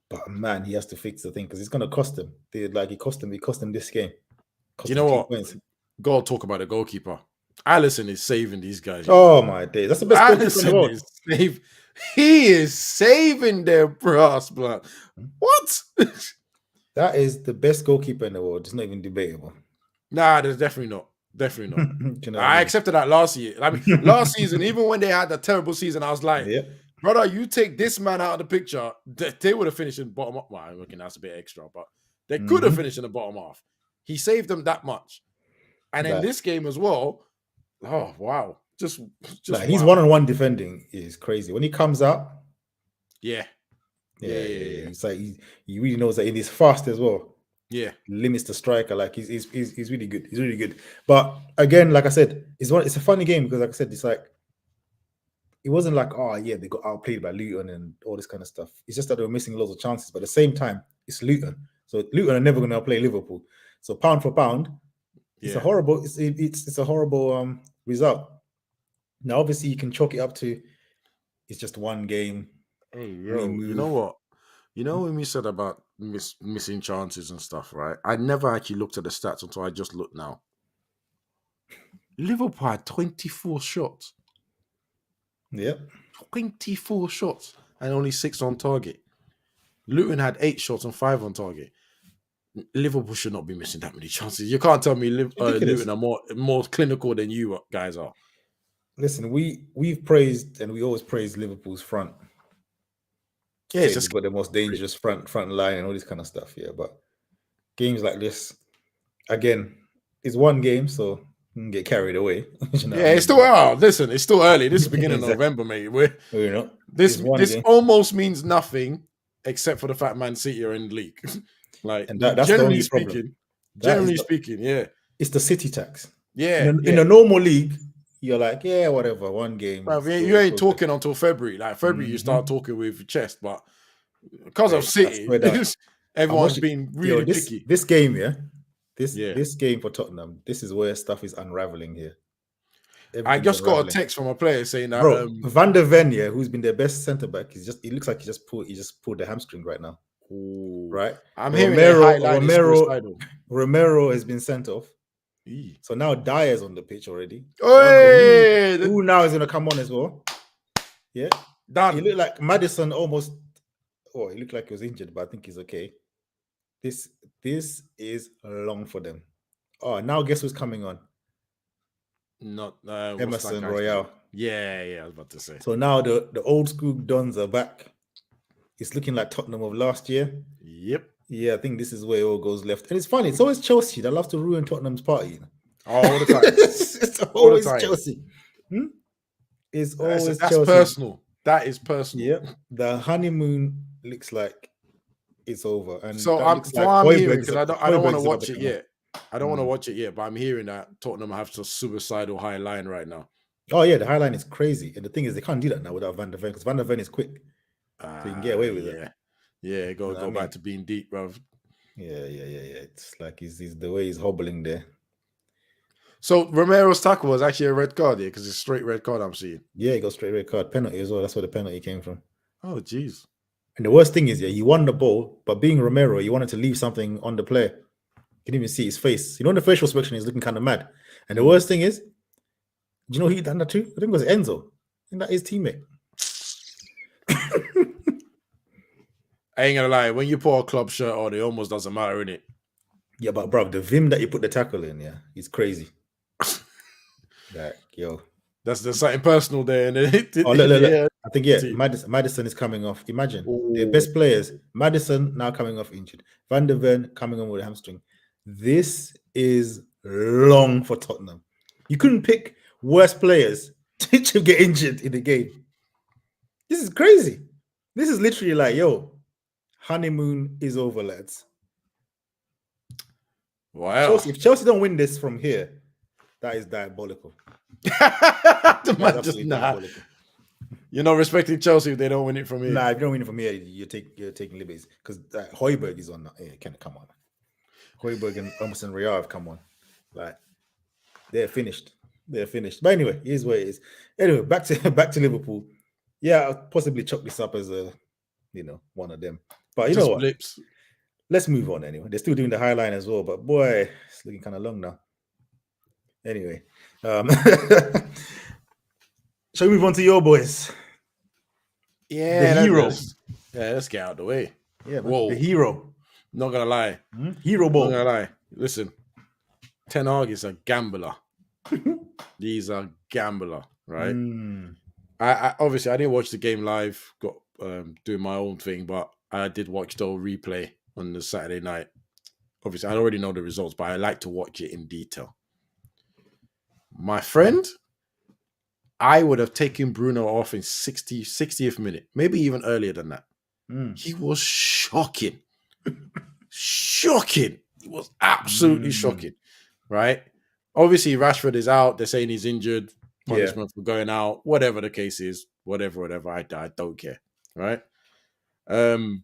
but man, he has to fix the thing because it's going to cost him. It cost him this game. You know what? Gotta talk about the goalkeeper. Alisson is saving these guys. Oh my days, that's the best goalkeeper in the world. He is saving their brass blood. What? That is the best goalkeeper in the world. It's not even debatable. Nah, there's definitely not. I accepted that last year. I mean, last season, even when they had a terrible season, I was like, brother, you take this man out of the picture, they would have finished in bottom half. Well, I reckon that's a bit extra, but they could have finished in the bottom half. He saved them that much. And in this game as well, oh, wow. Just his one-on-one defending is crazy. When he comes out, yeah. It's like he really knows that it is fast as well. Yeah, limits the striker. Like he's really good. He's really good. But again, like I said, it's a funny game because, like I said, it's like it wasn't like they got outplayed by Luton and all this kind of stuff. It's just that they were missing loads of chances. But at the same time, it's Luton, so Luton are never going to outplay Liverpool. So pound for pound, it's a horrible. It's a horrible result. Now, obviously, you can chalk it up to it's just one game. Hey, you know what? You know when we said about missing chances and stuff, right? I never actually looked at the stats until I just looked now. Liverpool had 24 shots. Yep. 24 shots and only 6 on target. Luton had 8 shots and 5 on target. Liverpool should not be missing that many chances. You can't tell me Luton are more clinical than you guys are. Listen, we've praised and we always praise Liverpool's front. Yeah, it's just got the most dangerous front line and all this kind of stuff. Yeah, but games like this, again, it's one game, so you can get carried away. It's still listen, it's still early. This is beginning of November, mate. This almost means nothing except for the fact Man City are in the league. Like, and that's generally speaking, it's the City tax. Yeah, in a normal league, you're like, whatever, one game. Bro, you ain't talking until February. Like February, you start talking with chest, but because of City, everyone's been really picky. This game, this game for Tottenham, this is where stuff is unraveling here. I just got a text from a player saying that Van der Ven, who's been their best centre back, he looks like he just pulled the hamstring right now. Ooh. Right? I'm hearing Romero has been sent off. So now Dyer's on the pitch already. Who now is going to come on as well? Yeah. Done. He looked like Maddison almost. Oh, he looked like he was injured, but I think he's okay. This is long for them. Oh, now guess who's coming on? Not Emerson Royale. Yeah, I was about to say. So now the old school Dons are back. It's looking like Tottenham of last year. Yep. Yeah, I think this is where it all goes left. And it's funny, it's always Chelsea that loves to ruin Tottenham's party. All the time. It's All the always time. Chelsea. It's always That's Chelsea. personal. That is personal. Yep. The honeymoon looks like it's over. And So that I'm looks so like I'm Højbjerg's hearing, because I don't want to Højbjerg's about watch to it come yet. I don't want to Mm. watch it yet, but I'm hearing that Tottenham have a suicidal high line right now. Oh yeah, the high line is crazy. And the thing is, they can't do that now without Van der Ven, because Van der Ven is quick. So you can get away with it. Yeah, go You know what I back mean? to being deep, bro. Yeah. It's like he's the way he's hobbling there. So Romero's tackle was actually a red card here, because it's straight red card I'm seeing. Yeah, he got straight red card, penalty as well. That's where the penalty came from. Oh, jeez. And the worst thing is, yeah, he won the ball, but being Romero, he wanted to leave something on the player. You can even see his face. You know, in the facial expression, he's looking kind of mad. And the worst thing is, do you know who he done that to? I think it was Enzo. I think that is teammate. I ain't gonna lie, when you put a club shirt on, it almost doesn't matter, innit? Yeah, but bro, the vim that you put the tackle in, yeah, he's crazy. Like, yo. There's something personal there. And Oh, look. yeah. I think, yeah, Madison is coming off. Imagine the best players. Madison now coming off injured. Van der Ven coming on with a hamstring. This is long for Tottenham. You couldn't pick worse players to get injured in the game. This is crazy. This is literally like, yo, honeymoon is over, lads. Wow. If Chelsea don't win this from here, that is diabolical. Diabolical. You're not respecting Chelsea if they don't win it from here. Nah, if you don't win it from here, you're taking liberties. Because Højbjerg is on. Yeah, come on. Højbjerg and Emerson Royal have come on. Like, they're finished. But anyway, here's where it is. Anyway, back to Liverpool. Yeah, I'll possibly chalk this up as one of them. But you know what? Blips. Let's move on anyway. They're still doing the high line as well, but boy, it's looking kind of long now. Anyway, shall we move on to your boys? Yeah, the hero. Let's get out of the way. Yeah, whoa, the hero. Not gonna lie, hero ball. Not gonna lie. Listen, Ten Hag is a gambler. He's a gambler, right? I obviously I didn't watch the game live. Got doing my own thing, but I did watch the replay on the Saturday night. Obviously, I already know the results, but I like to watch it in detail. My friend, I would have taken Bruno off in 60th minute, maybe even earlier than that. He was shocking. Shocking. It was absolutely shocking, right? Obviously, Rashford is out. They're saying he's injured. Punishment for going out. Whatever the case is. Whatever. I don't care, right? And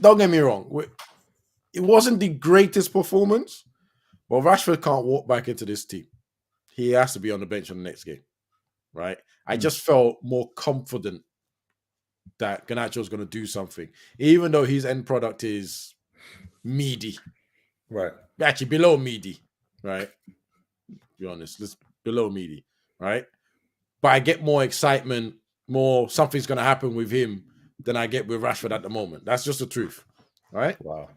don't get me wrong. It wasn't the greatest performance, but Rashford can't walk back into this team. He has to be on the bench on the next game, right? I just felt more confident that Garnacho's going to do something, even though his end product is meaty. Right. Actually, below meaty, right? Be honest, it's below meaty, right? But I get more excitement, more something's going to happen with him than I get with Rashford at the moment. That's just the truth, right? Wow.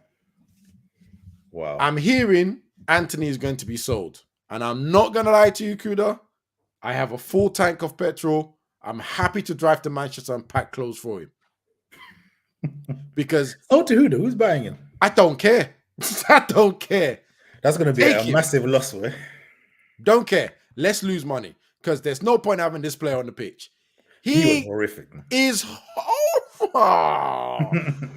I'm hearing Anthony is going to be sold. And I'm not going to lie to you, Kuda. I have a full tank of petrol. I'm happy to drive to Manchester and pack clothes for him. Because... Oh, to who? Who's buying him? I don't care. I don't care. That's going to be a massive loss, right? Don't care. Let's lose money. Because there's no point having this player on the pitch. He was horrific. Is horrible.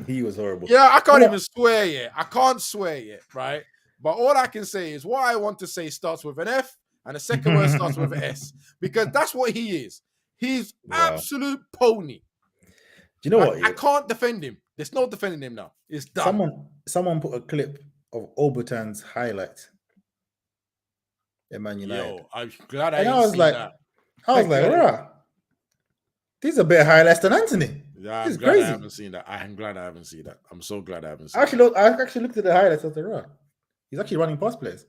He was horrible. Yeah, I can't even swear yet. I can't swear yet, right? But all I can say is what I want to say starts with an F and the second word starts with an S. Because that's what he is. He's absolute pony. Do you know what? I can't defend him. There's no defending him now. It's done. Someone put a clip of Obertan's highlight at Man United. Yo, I'm glad I didn't see that. I was like, rah. These are better highlights than Anthony. Yeah, I'm glad I haven't seen that. I'm glad I haven't seen that. I'm so glad I haven't seen that. I actually looked at the highlights of the rah. He's actually running past players.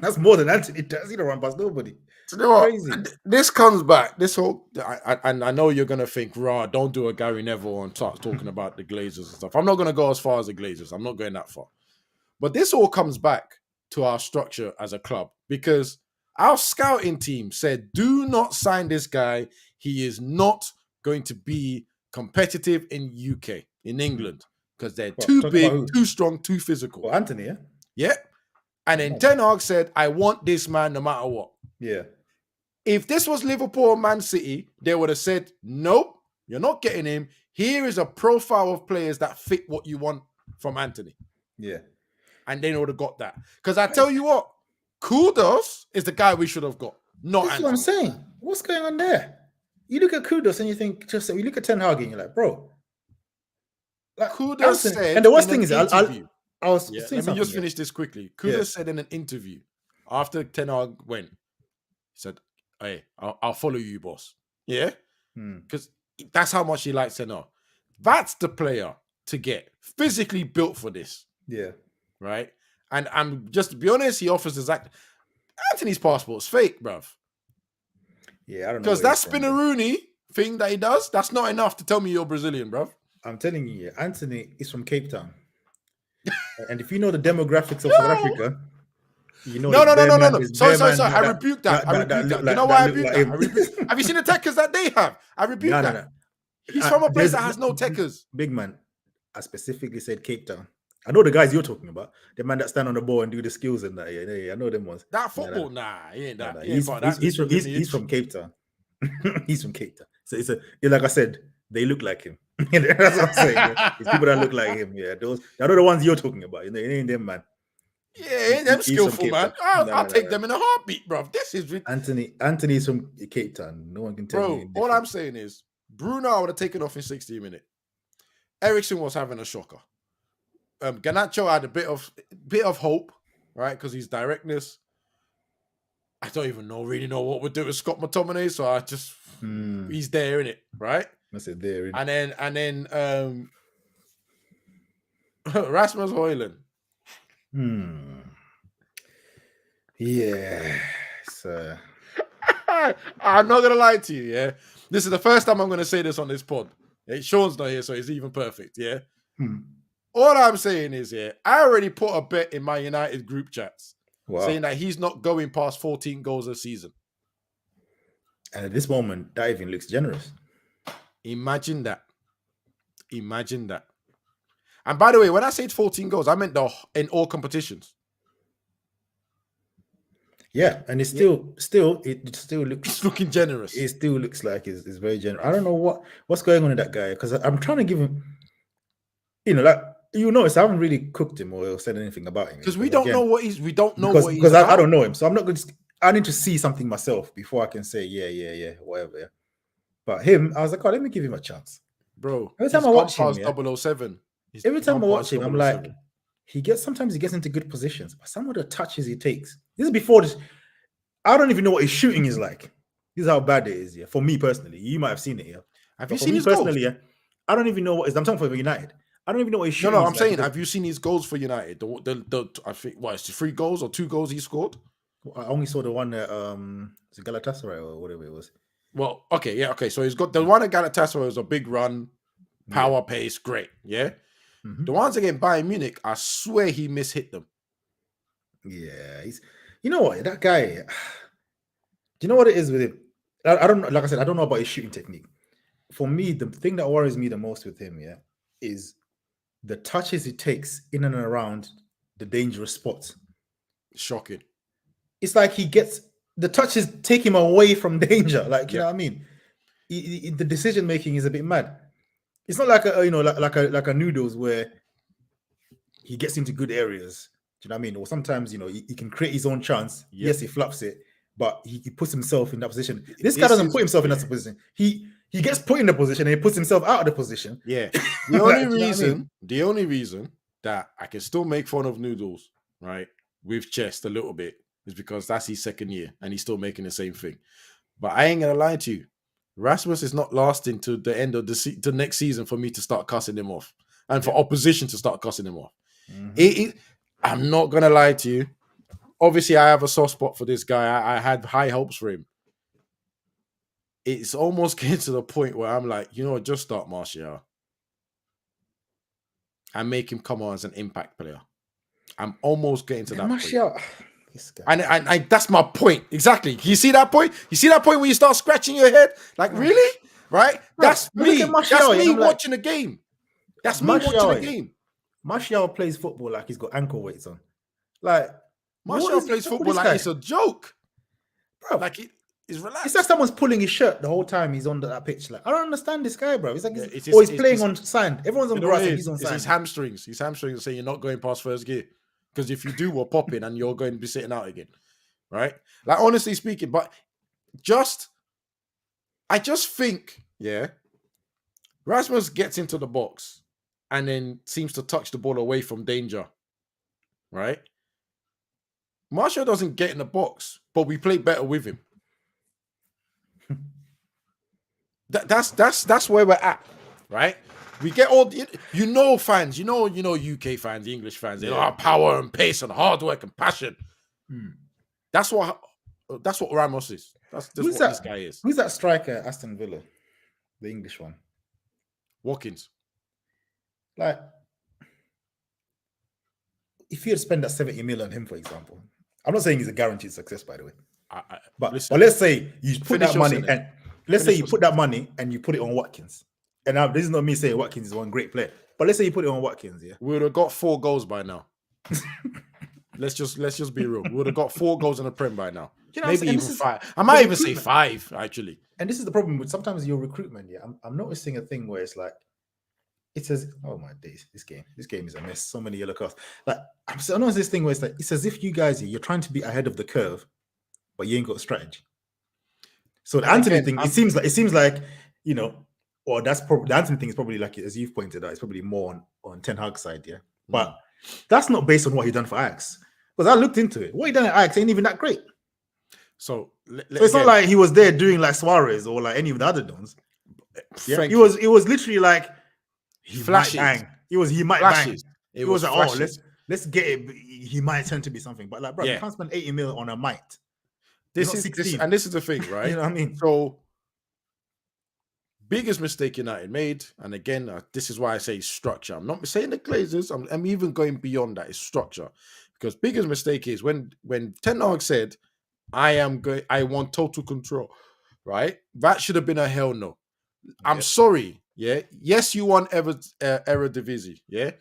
That's more than Anthony does. He don't run past nobody. You know what? Crazy. This comes back. This whole, I know you're gonna think, "Rah, don't do a Gary Neville and start talking about the Glazers and stuff." I'm not gonna go as far as the Glazers. I'm not going that far. But this all comes back to our structure as a club because our scouting team said, "Do not sign this guy. He is not going to be competitive in UK, in England, because they're What, too talking about big, who? too strong, too physical. Well, Anthony, yeah? Yeah. And then Ten Hag said, I want this man no matter what. Yeah. If this was Liverpool or Man City, they would have said, nope, you're not getting him. Here is a profile of players that fit what you want from Anthony. Yeah. And they would have got that. Because I tell you what, Kudos is the guy we should have got, not That's Anthony. what I'm saying. What's going on there? You look at Kudos and you think, you look at Ten Hag and you're like, bro. Like, Kudos Anthony, said and the worst in thing an is, interview, I was yeah, saying let me just something, finish this quickly. Kudos said in an interview after Ten Hag went, he said, hey, I'll follow you, boss. Yeah? Because that's how much he likes Ten Hag. That's the player to get. Physically built for this. Yeah. Right? And I'm just to be honest, he offers exact. Anthony's passport's fake, bruv. Yeah, I don't know. Because that Spinaroonie thing that he does, that's not enough to tell me you're Brazilian, bruv. I'm telling you, Anthony is from Cape Town. And if you know the demographics of South Africa, you know. No. Sorry. I rebuke that. You know why I rebuke that? Have you seen the techers that they have? I rebuke that. No. He's from a place that has no techers. Big man, I specifically said Cape Town. I know the guys you're talking about. The man that stand on the ball and do the skills and that. Yeah, I know them ones. That football, he ain't that. He's from Cape Town. He's from Cape Town. So like I said, they look like him. That's what I'm saying. Yeah. It's people that look like him. Yeah, those. I know the ones you're talking about. It ain't them, man. Yeah, ain't them skillful, man. I'll take them in a heartbeat, bro. This is Anthony's from Cape Town. No one can tell me. All I'm saying is, Bruno I would have taken off in 60 minutes. Ericsson was having a shocker. Garnacho had a bit of hope, right? Because his directness. I don't even really know what we're doing with Scott McTominay, so I just he's there in it, right? That's it there. And then Rasmus Højlund. Yeah. I'm not gonna lie to you, yeah. This is the first time I'm gonna say this on this pod. Sean's not here, so it's even perfect, yeah. All I'm saying is, yeah, I already put a bet in my United group chats saying that he's not going past 14 goals a season. And at this moment, that even looks generous. Imagine that. And by the way, when I said 14 goals, I meant in all competitions. Yeah, and it still looks. It's looking generous. It still looks like it's very generous. I don't know what's going on with that guy because I'm trying to give him. Notice I haven't really cooked him or said anything about him because we don't know what he's. We don't know what he's because I don't know him, so I'm not going to. I need to see something myself before I can say yeah, whatever. Yeah. But him, I was like, let me give him a chance, bro. Every time I watch him, 007. Every time I watch him, I'm like, sometimes he gets into good positions, but some of the touches he takes. This is before this. I don't even know what his shooting is like. This is how bad it is. Yeah, for me personally, you might have seen it. Yeah, have you seen his goals? Yeah, I don't even know what. I'm talking for United. I don't even know what his shooting. No, I'm saying, have you seen his goals for United? I think it's 3 goals or 2 goals he scored. I only saw the one that Galatasaray or whatever it was. Well, okay. So he's got the one at Galatasaray was a big run, power pace, great. Yeah. The ones against Bayern Munich, I swear he mishit them. Yeah, you know what, that guy. Do you know what it is with him? I don't know. Like I said, I don't know about his shooting technique. For me, the thing that worries me the most with him, is the touches he takes in and around the dangerous spots. Shocking. It's like he gets the touches take him away from danger. Like you know what I mean. The decision making is a bit mad. It's not like like a Noodles where he gets into good areas. Do you know what I mean? Or sometimes he can create his own chance. Yep. Yes, he fluffs it, but he puts himself in that position. This guy doesn't put himself in that position. He gets put in the position and he puts himself out of the position. Yeah. The only reason that I can still make fun of Noodles, right, with chest a little bit is because that's his second year and he's still making the same thing. But I ain't gonna lie to you. Rasmus is not lasting to the end of the next season for me to start cussing him off and for opposition to start cussing him off. I'm not gonna lie to you. Obviously, I have a soft spot for this guy. I had high hopes for him. It's almost getting to the point where I'm like, just start Martial and make him come on as an impact player. I'm almost getting to that Martial. point. And that's my point. Exactly. You see that point? You see that point where you start scratching your head? Like, really? right? That's I look me. at Martial, That's and me I'm like, watching a game. That's me watching a game. Martial plays football like he's got ankle weights on. Like Martial plays football like it's a joke. Bro, Like he's relaxed. it's like someone's pulling his shirt the whole time he's on that pitch. Like, I don't understand this guy, bro. It's like Yeah, he's playing on sand. Everyone's on grass and he's on It's sand. his hamstrings. His hamstrings saying you're not going past first gear. Because if you do, we're popping and you're going to be sitting out again. Right? Like, honestly speaking, but I just think, yeah, Rasmus gets into the box and then seems to touch the ball away from danger. Right? Martial doesn't get in the box, but we play better with him. That's where we're at, right? We get all fans, UK fans, the English fans, they are power and pace and hard work and passion. That's what Ramos is. That's what this guy is. Who's that striker at Aston Villa? The English one. Watkins. Like, if you had spent that 70 million on him, for example, I'm not saying he's a guaranteed success, by the way. But let's say you put that money and let's say you put that money and you put it on Watkins. And now this is not me saying Watkins is one great player, but let's say you put it on Watkins, yeah. We would have got 4 goals by now. let's just be real. We would have got 4 goals in the Prem by now. Maybe even 5. I might even say 5, actually. And this is the problem with sometimes your recruitment. Yeah, I'm noticing a thing where it's like, it says, oh my days, this game is a mess. So many yellow cards. Like, I'm noticing this thing where it's like, it's as if you guys, you're trying to be ahead of the curve, but you ain't got a strategy. So the Anthony thing, it seems like, or that's probably the Anthony thing is probably like, as you've pointed out, it's probably more on Ten Hag's side, yeah. But that's not based on what he done for Ajax. Because I looked into it. What he done at Ajax ain't even that great. So it's not like he was there doing like Suarez or like any of the other dons. Yeah, it was literally like he might bang. He might bang. It was like, oh, let's get it. He might turn to be something. But like, bro, you can't spend 80 mil on a might. This is the thing, right? You know what I mean? So biggest mistake United made, and again, this is why I say structure. I'm not saying the Glazers. I'm even going beyond that. It's structure, because biggest mistake is when Ten Hag said, I want total control, right? That should have been a hell no. I'm sorry, yeah. Yes, you won Eredivisie, yeah.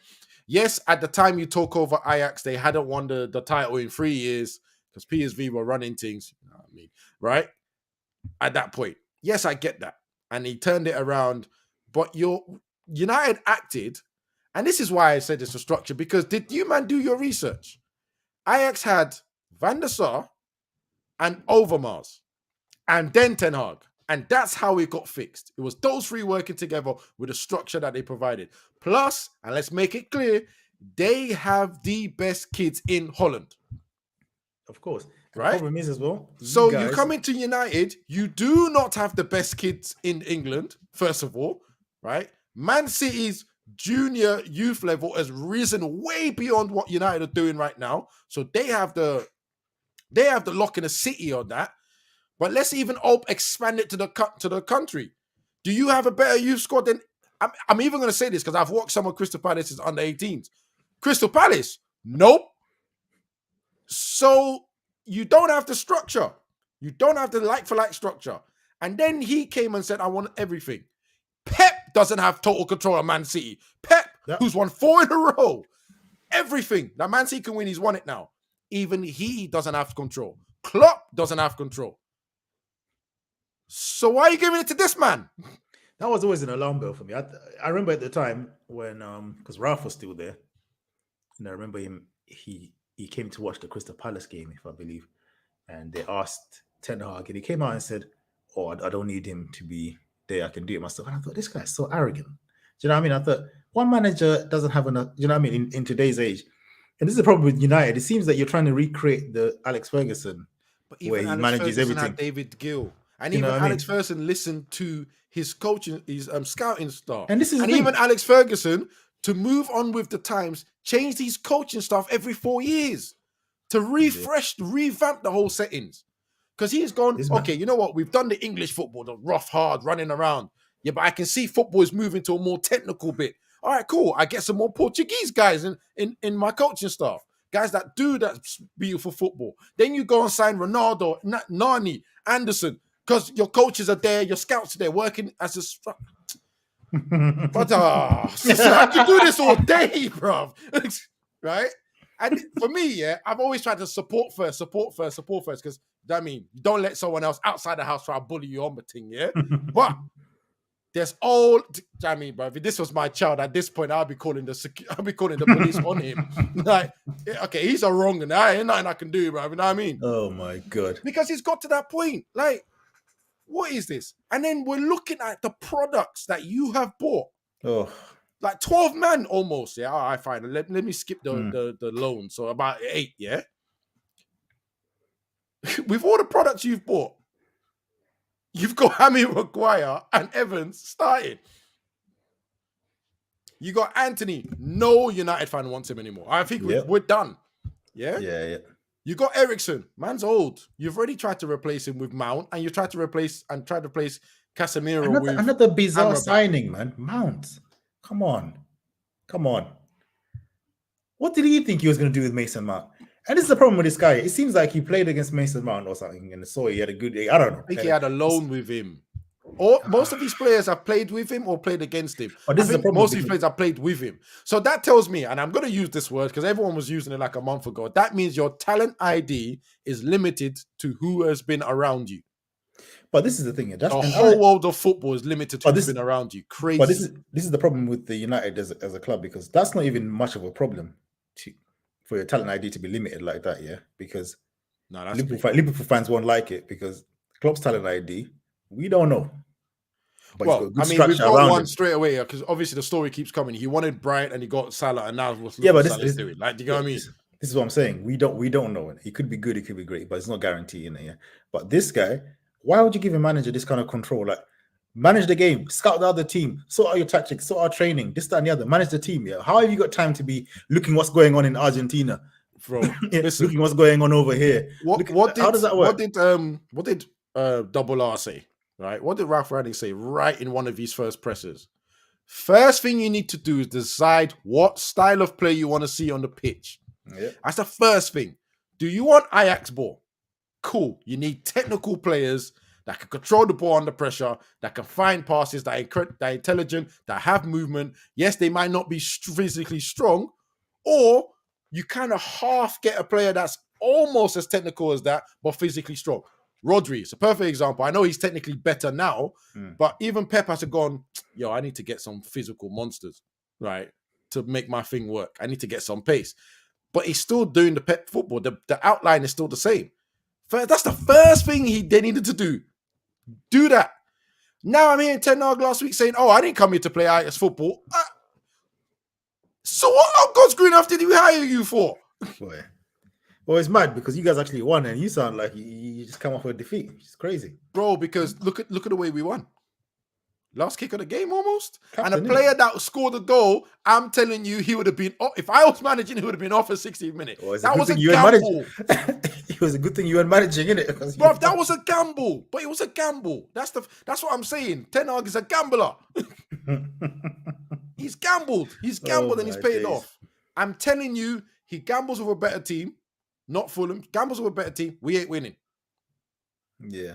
Yes, at the time you took over Ajax, they hadn't won the title in 3 years because PSV were running things, you know what I mean, right? At that point, yes, I get that, and he turned it around. But your United acted, and this is why I said it's a structure, because did you do your research? Ajax had Van der Sar and Overmars, and then Ten Hag. And that's how it got fixed. It was those 3 working together with the structure that they provided. Plus, and let's make it clear, they have the best kids in Holland. Of course. Right? The problem is as well. So you come into United, you do not have the best kids in England, first of all, right? Man City's junior youth level has risen way beyond what United are doing right now. So they have the lock in the city on that. But let's even expand it to the country. Do you have a better youth squad than... I'm even going to say this because I've watched some of Crystal Palace's under 18s. Crystal Palace, nope. So you don't have the structure. You don't have the like-for-like structure. And then he came and said, I want everything. Pep doesn't have total control of Man City. Pep, who's won 4 in a row. Everything. Now Man City can win, he's won it now. Even he doesn't have control. Klopp doesn't have control. So why are you giving it to this man? That was always an alarm bell for me. I remember at the time when, because Ralph was still there, and I remember him, he came to watch the Crystal Palace game, if I believe, and they asked Ten Hag, and he came out and said, oh, I don't need him to be there, I can do it myself. And I thought, this guy's so arrogant. Do you know what I mean? I thought, one manager doesn't have enough, you know what I mean, in today's age. And this is the problem with United. It seems that you're trying to recreate the Alex Ferguson, where he manages everything. Had David Gill. And even Alex Ferguson listened to his coaching, his scouting staff. And even Alex Ferguson, to move on with the times, changed his coaching staff every 4 years to revamp the whole settings. Because he's gone, okay, you know what? We've done the English football, the rough, hard, running around. Yeah, but I can see football is moving to a more technical bit. All right, cool. I get some more Portuguese guys in my coaching staff. Guys that do that beautiful football. Then you go and sign Ronaldo, Nani, Anderson. because your coaches are there, your scouts are there working as a but I could do this all day, bro. Right? And for me, yeah, I've always tried to support first, because I mean, don't let someone else outside the house try to bully you on the thing, yeah. But there's all, I mean, bro, if this was my child at this point, I'll be calling the police on him. Like, okay, he's a wrong, and ain't nothing I can do, bro. You know what I mean? Oh my God! Because he's got to that point. Like, what is this? And then we're looking at the products that you have bought. Oh, like 12 man almost. Yeah, all right, fine. Let me skip the loan. So about 8, yeah. With all the products you've bought, you've got Harry Maguire and Evans starting. You got Anthony. No United fan wants him anymore. I think we're done. Yeah? Yeah. You got Eriksen. Man's old. You've already tried to replace him with Mount, and you tried to replace Casemiro with another bizarre Amrabat. signing, man. Mount. Come on. What did he think he was going to do with Mason Mount? And this is the problem with this guy. It seems like he played against Mason Mount or something and saw he had a good day. I don't know. I think he had a loan with him. Or most of these players have played with him or played against him. But this is the problem. Most of these players have played with him. So that tells me, and I'm going to use this word because everyone was using it like a month ago. That means your talent ID is limited to who has been around you. But this is the thing. The whole world of football is limited to who's been around you. Crazy. But this is the problem with the United as a club, because that's not even much of a problem for your talent ID to be limited like that, yeah? Because Liverpool fans won't like it because Klopp's talent ID, we don't know. But we've got one straight away because obviously the story keeps coming. He wanted Bryant and he got Salah, and now what's Salah's doing? Like, do you know what I mean? This is what I'm saying. We don't know it. He could be good, he could be great, but it's not guaranteed in it, yeah? But this guy, why would you give a manager this kind of control? Like, manage the game, scout the other team, sort out your tactics, sort out training, this, that, and the other. Manage the team. Yeah. How have you got time to be looking what's going on in Argentina, bro? Listen, looking what's going on over here. How does that work? What did Double R say? Right? What did Ralph Rangnick say right in one of his first presses? First thing you need to do is decide what style of play you want to see on the pitch. Yeah. That's the first thing. Do you want Ajax ball? Cool. You need technical players that can control the ball under pressure, that can find passes, that are intelligent, that have movement. Yes, they might not be physically strong, or you kind of half get a player that's almost as technical as that, but physically strong. Rodri is a perfect example. I know he's technically better now, but even Pep has gone, I need to get some physical monsters, right, to make my thing work. I need to get some pace. But he's still doing the Pep football. The outline is still the same. That's the first thing they needed to do. Do that. Now I'm hearing Ten Hag last week saying, I didn't come here to play Ajax football. So what on God's green earth did we hire you for? Boy. Well, it's mad because you guys actually won and you sound like you just come off a defeat. It's crazy. Bro, because look at the way we won. Last kick of the game almost. Captain, and a player that scored a goal, I'm telling you, he would have been if I was managing, he would have been off for 60 minutes. Well, that was a gamble. It was a good thing you weren't managing, innit? Bro, that was a gamble. But it was a gamble. That's what I'm saying. Ten Hag is a gambler. He's gambled. He's gambled and he's paid off. I'm telling you, he gambles with a better team. Not Fulham. Gambles with a better team. We ain't winning. Yeah.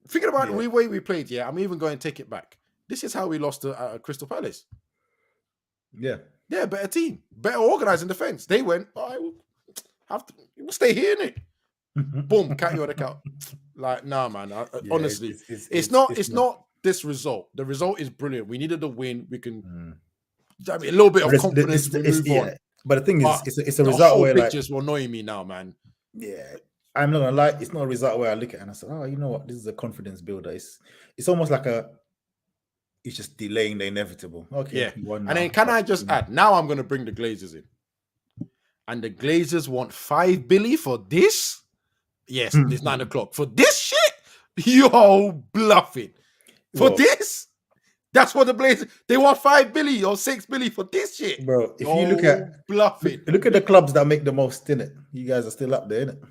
Thinking about the way we played, I'm even going to take it back. This is how we lost to Crystal Palace. Yeah. They're a better team. Better organized in defense. They went, we'll stay here, innit? Boom, count you on the count. Like, nah, man. Honestly, it's not this result. The result is brilliant. We needed a win. We can... a little bit of confidence to move on. But the thing is, it's a result where like just annoying me now, man. Yeah, I'm not gonna lie. It's not a result where I look at it and I say, you know what? This is a confidence builder. It's almost like it's just delaying the inevitable. Okay, yeah. And then can I just add? Now I'm gonna bring the Glazers in, and the Glazers want 5 billion for this. Yes, it's 9 o'clock for this shit. You're bluffing for this. That's what the Blazers, they want 5 billion or 6 billion for this shit. Bro, if you look at bluffing. Look at the clubs that make the most in it. You guys are still up there, innit?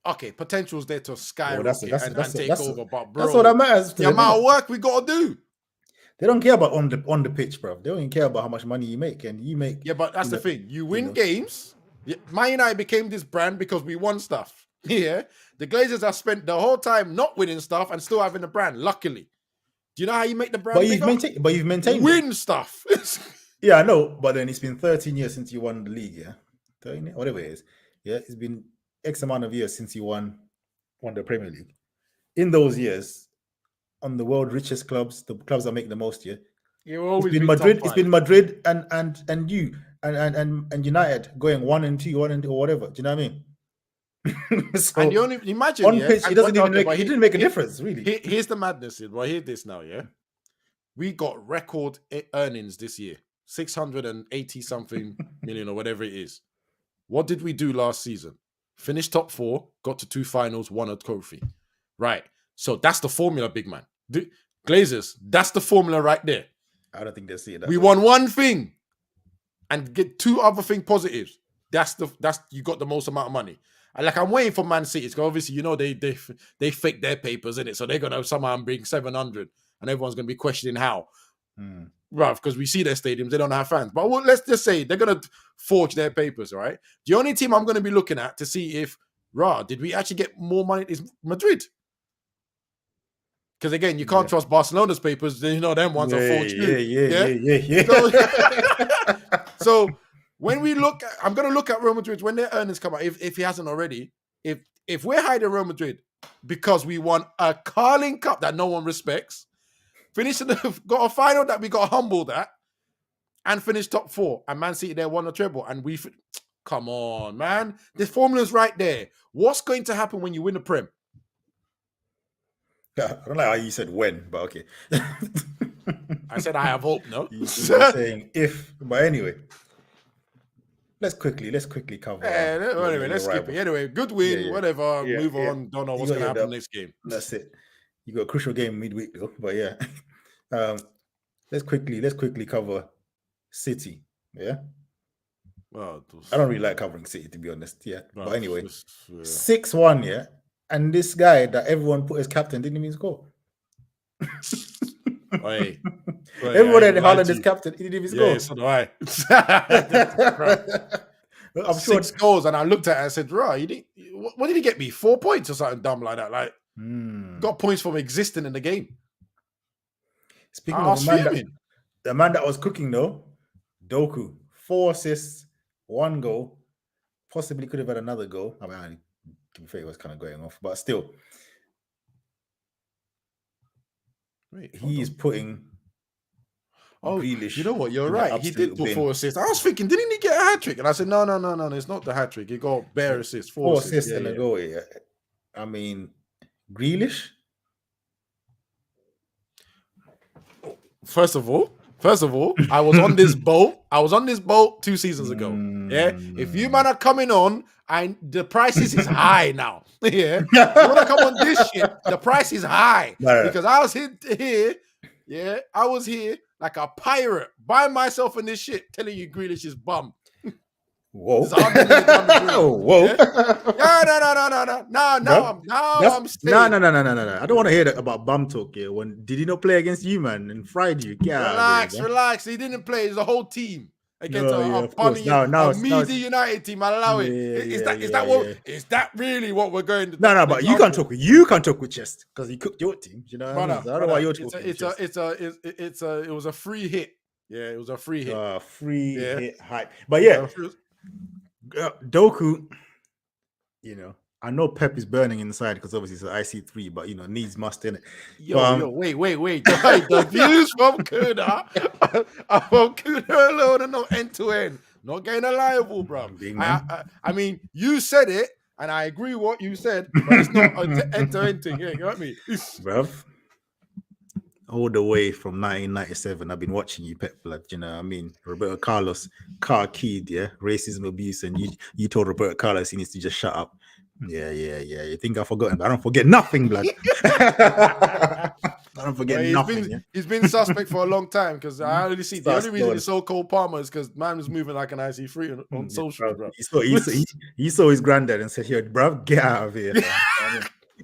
Okay, potential's there to skyrocket and take over. But bro, that's what that matters. The amount of work we gotta do. They don't care about on the pitch, bro. They don't even care about how much money you make. And you make but that's the thing. You win games. Man United became this brand because we won stuff. Yeah, the Glazers have spent the whole time not winning stuff and still having the brand. Luckily, do you know how you make the brand? But you've maintained. Win stuff. Yeah, I know. But then it's been 13 years since you won the league. Yeah, 13, whatever it is. Yeah, it's been X amount of years since you won the Premier League. In those years, on the world richest clubs, the clubs that make the most. Yeah, It's been Madrid. It's been Madrid and you and United going 1 and 2, 1 and 2, or whatever. Do you know what I mean? So and you only imagine on pitch, it doesn't even make. He didn't make a difference, really. Here's the madness. Well, hear this now. Yeah, we got record earnings this year, 680 something million or whatever it is. What did we do last season? Finished top 4, got to 2 finals, won a trophy. Right. So that's the formula, big man. Glazers, that's the formula right there. I don't think they see it. We won one thing and get 2 other thing positives. That's you got the most amount of money. And like, I'm waiting for Man City because obviously, you know, they fake their papers in it, so they're gonna somehow bring 700, and everyone's gonna be questioning how. Right, because we see their stadiums, they don't have fans. But let's just say they're gonna forge their papers, right? The only team I'm gonna be looking at to see if did we actually get more money is Madrid. Because again, you can't trust Barcelona's papers. You know, them ones are forged. Yeah. So when we look, I'm going to look at Real Madrid when their earnings come out. If he hasn't already, if we're hiding Real Madrid because we won a Carling Cup that no one respects, got a final that we got humbled at, and finished top 4, and Man City there won a treble, and come on, man, the formula's right there. What's going to happen when you win the Prem? I don't know how you said when, but okay. I said I have hope. No, you're saying if, but anyway. Let's quickly cover. Anyway, let's skip it. Anyway, good win, whatever. Move on. Don't know what's going to happen next game. That's it. You got a crucial game midweek though, but yeah. Let's quickly cover City. Yeah. Well, I don't really like covering City, to be honest. Yeah, well, but anyway, 6-1. Yeah, and this guy that everyone put as captain didn't even score. Everyone had Haaland as captain. He didn't even score. Yeah, so do I. I'm sure 6 goals, and I looked at it and said, "Right, what did he get me? 4 points or something dumb like that? Like, got points from existing in the game." Speaking of the man that was cooking though, Doku, 4 assists, 1 goal, possibly could have had another goal. I mean, to be fair, he was kind of going off, but still. He is putting. Grealish, you know what? You're right. He did put 4 assists. I was thinking, didn't he get a hat trick? And I said, no. It's not the hat trick. He got bare assists. 4 assists and a goal. Yeah. I mean, Grealish. First of all, I was on this boat. 2 seasons ago. Yeah. If you man are coming on, the prices is high now. Yeah. You want to come on this shit? The price is high because I was here. Yeah, I was here like a pirate by myself in this shit, telling you Grealish is bum. Whoa! Whoa! Yeah. No. I'm staying. No. I don't want to hear that about bum talk here. When did he not play against you, man, and fried you? Relax. He didn't play. It's the whole team against a meaty United team. I allow it. Is that really what we're going to do? No, but you can't talk with chest because he cooked your team. You know what I mean? I don't know why you're talking. It was a free hit. Yeah, it was a free hit. Hit hype. But yeah, Doku, you know, I know Pep is burning inside because obviously it's an IC3, but you know, needs must in it. Wait. The views from Kuna are from Kuna alone and not end to end. Not getting a liable, bro. I mean, you said it, and I agree with what you said, but it's not an end to end thing. Yeah, you got me, bruv. All the way from 1997, I've been watching you, Pep Blood. You know what I mean? Roberto Carlos, car keyed, yeah, racism, abuse, and you told Roberto Carlos he needs to just shut up. Yeah. You think I've forgotten, but I don't forget nothing, blood. I don't forget nothing. He's been suspect for a long time because I only see the only reason he's so cold Palmer is because man was moving like an IC3 on social, bro. He saw his granddad and said, "Yo, bro, get out of here."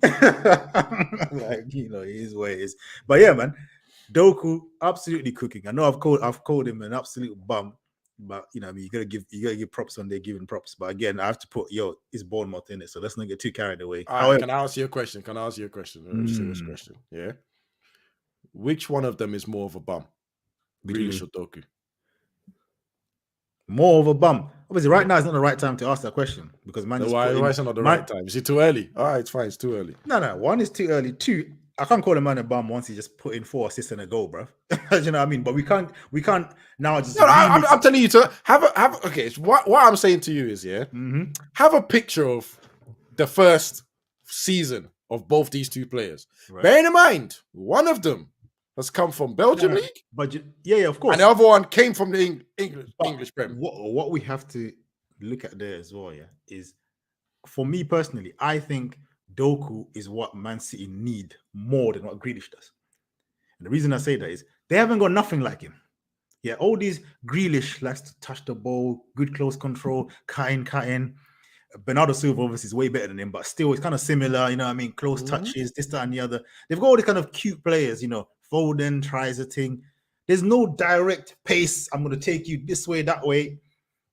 Like, you know, his way is. But yeah, man, Doku absolutely cooking. I know I've called him an absolute bum But you know, I mean, you gotta give props when they're giving props. But again, I have to put it's Bournemouth in it, so let's not get too carried away. All right, However, can I ask you a question? A serious question. Yeah. Which one of them is more of a bum? Grealish or Doku? More of a bum. Obviously, right now is not the right time to ask that question because man. Why is it not the right time? Is it too early? All right, it's fine. It's too early. No. One is too early. Two, I can't call a man a bum once he just put in 4 assists and a goal, bro. You know what I mean? But we can't now just. No, I'm telling you to have. Okay, so what I'm saying to you is, have a picture of the first season of both these two players. Right. Bearing in mind, one of them has come from Belgian League, but of course, and the other one came from the English Premier. What we have to look at there as well, is for me personally, I think Doku is what Man City need more than what Grealish does. And the reason I say that is they haven't got nothing like him. Yeah, all these Grealish likes to touch the ball, good close control, cut in. Bernardo Silva obviously is way better than him, but still it's kind of similar, you know what I mean? Close touches, this, that, and the other. They've got all these kind of cute players, you know, Foden tries a thing. There's no direct pace. I'm going to take you this way, that way.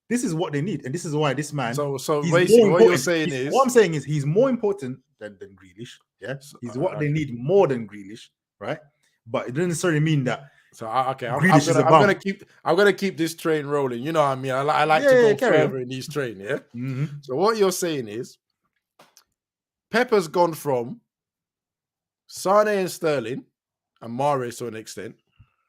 This is what they need. And this is why this man... So basically what you're saying is... What I'm saying is he's more important than Grealish. Yeah, he's what they need more than Grealish, right? But it doesn't necessarily mean that... So I'm gonna keep this train rolling. You know what I mean? I like to go further in these train. Yeah. Mm-hmm. So what you're saying is, Pepper's gone from Sane and Sterling and Mahrez to an extent.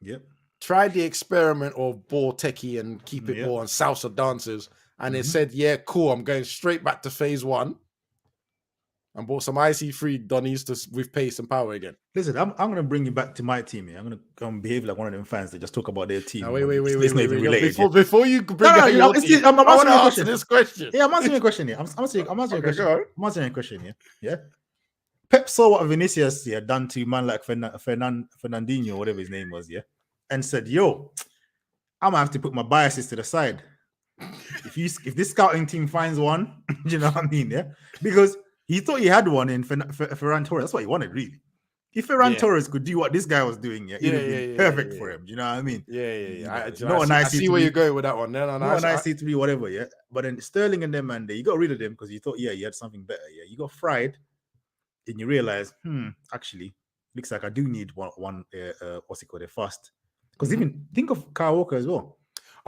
Yep. Tried the experiment of ball techie and keep it ball and salsa dancers, and it said, "Yeah, cool. I'm going straight back to phase 1." And bought some IC3 Donnies with pace and power again. Listen, I'm going to bring you back to my team here. I'm going to come behave like one of them fans that just talk about their team. Now, wait. Before you bring out your team, I want to answer this question. Yeah, I'm answering a question here. I'm answering a question here. Yeah. Pep saw what Vinicius done to a man like Fernandinho, whatever his name was, and said, "Yo, I'm going to have to put my biases to the side. If this scouting team finds one, you know what I mean, because he thought he had one in Ferran Torres. That's what he wanted, really. If Ferran Torres could do what this guy was doing, it would have been perfect for him. You know what I mean? I see where you're going with that one. No, an IC3, whatever, But then Sterling and them, man, you got rid of them because you thought, you had something better. You got fried, and you realize, actually, looks like I do need one what's it called, a fast. Because even think of Kyle Walker as well.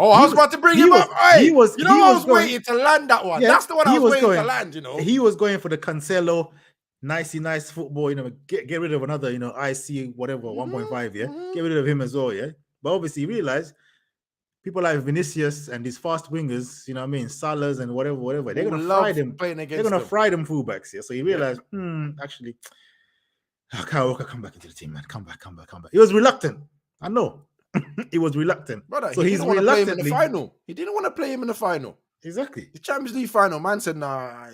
Oh, I was about to bring him up. I was waiting to land that one. That's the one I was waiting to land, you know. He was going for the Cancelo, nice football, you know, get rid of another, you know, IC, whatever, 1.5, Get rid of him as well, But obviously, he realized people like Vinicius and these fast wingers, you know what I mean, Salahs and whatever, they're going to fry them. They're going to fry them fullbacks, So he realized, actually, Kyle Walker, come back into the team, man. Come back. He was reluctant. I know. He was reluctant. Brother, so he's reluctant in the final. He didn't want to play him in the final. Exactly. The Champions League final, man said, nah,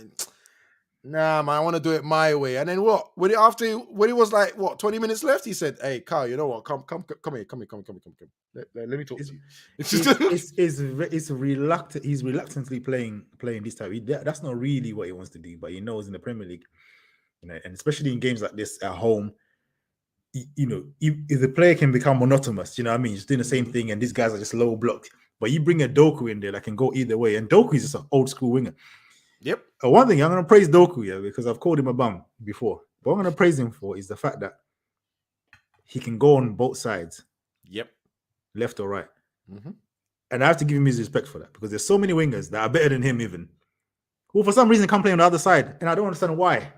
man, I want to do it my way. And then what? When he was like, 20 minutes left, he said, "Hey, Carl, you know what? Come here. Let me talk to you." It's reluctant. He's reluctantly playing this type. That's not really what he wants to do, but he knows in the Premier League, you know, and especially in games like this at home, you know, if the player can become monotonous, you know what I mean? Just doing the same thing, and these guys are just low blocked. But you bring a Doku in there that can go either way, and Doku is just an old school winger. Yep. One thing I'm going to praise Doku, because I've called him a bum before. But what I'm going to praise him for is the fact that he can go on both sides. Yep. Left or right. Mm-hmm. And I have to give him his respect for that, because there's so many wingers that are better than him even, who for some reason can't play on the other side, and I don't understand why.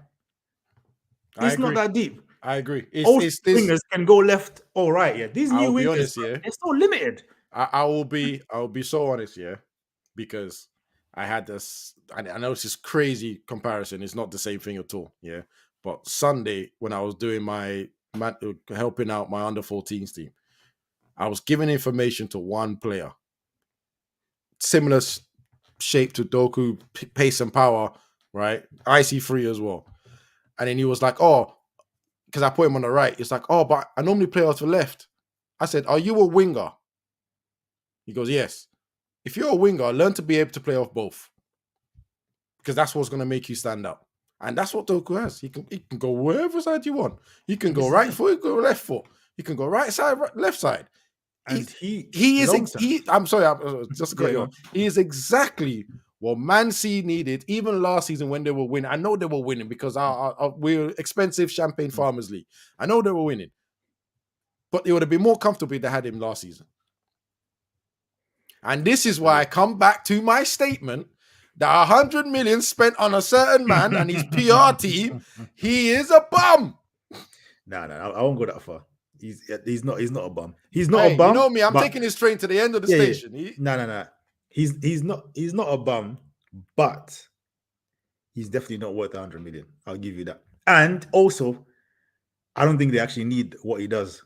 It's not that deep. I agree. Wingers can go left or right. These new wingers, they're so limited. I will be so honest, because I had this. I know it's this crazy comparison. It's not the same thing at all, But Sunday, when I was doing helping out my under-14s team, I was giving information to one player, similar shape to Doku, pace and power, right? IC3 as well, and then he was like, "Oh." Because I put him on the right. It's like, "Oh, but I normally play off the left." I said, "Are you a winger?" He goes, "Yes." If you're a winger, learn to be able to play off both. Because that's what's going to make you stand out. And that's what Doku has. He can go wherever side you want. He can go right foot, he can go left foot. He can go right side, left side. And he is. long-term- I'm sorry, just to cut you Yeah, off. He is exactly what Man City needed, even last season when they were winning. I know they were winning because we're expensive champagne farmers league. I know they were winning, but it would have been more comfortable if they had him last season. And this is why I come back to my statement that 100 million spent on a certain man and his PR team, he is a bum. No, I won't go that far. He's not a bum. He's not Hey, a bum. you know me, I'm but- taking his train to the end of the Yeah, yeah. station. No. He's not a bum, but he's definitely not worth 100 million. I'll give you that. And also, I don't think they actually need what he does.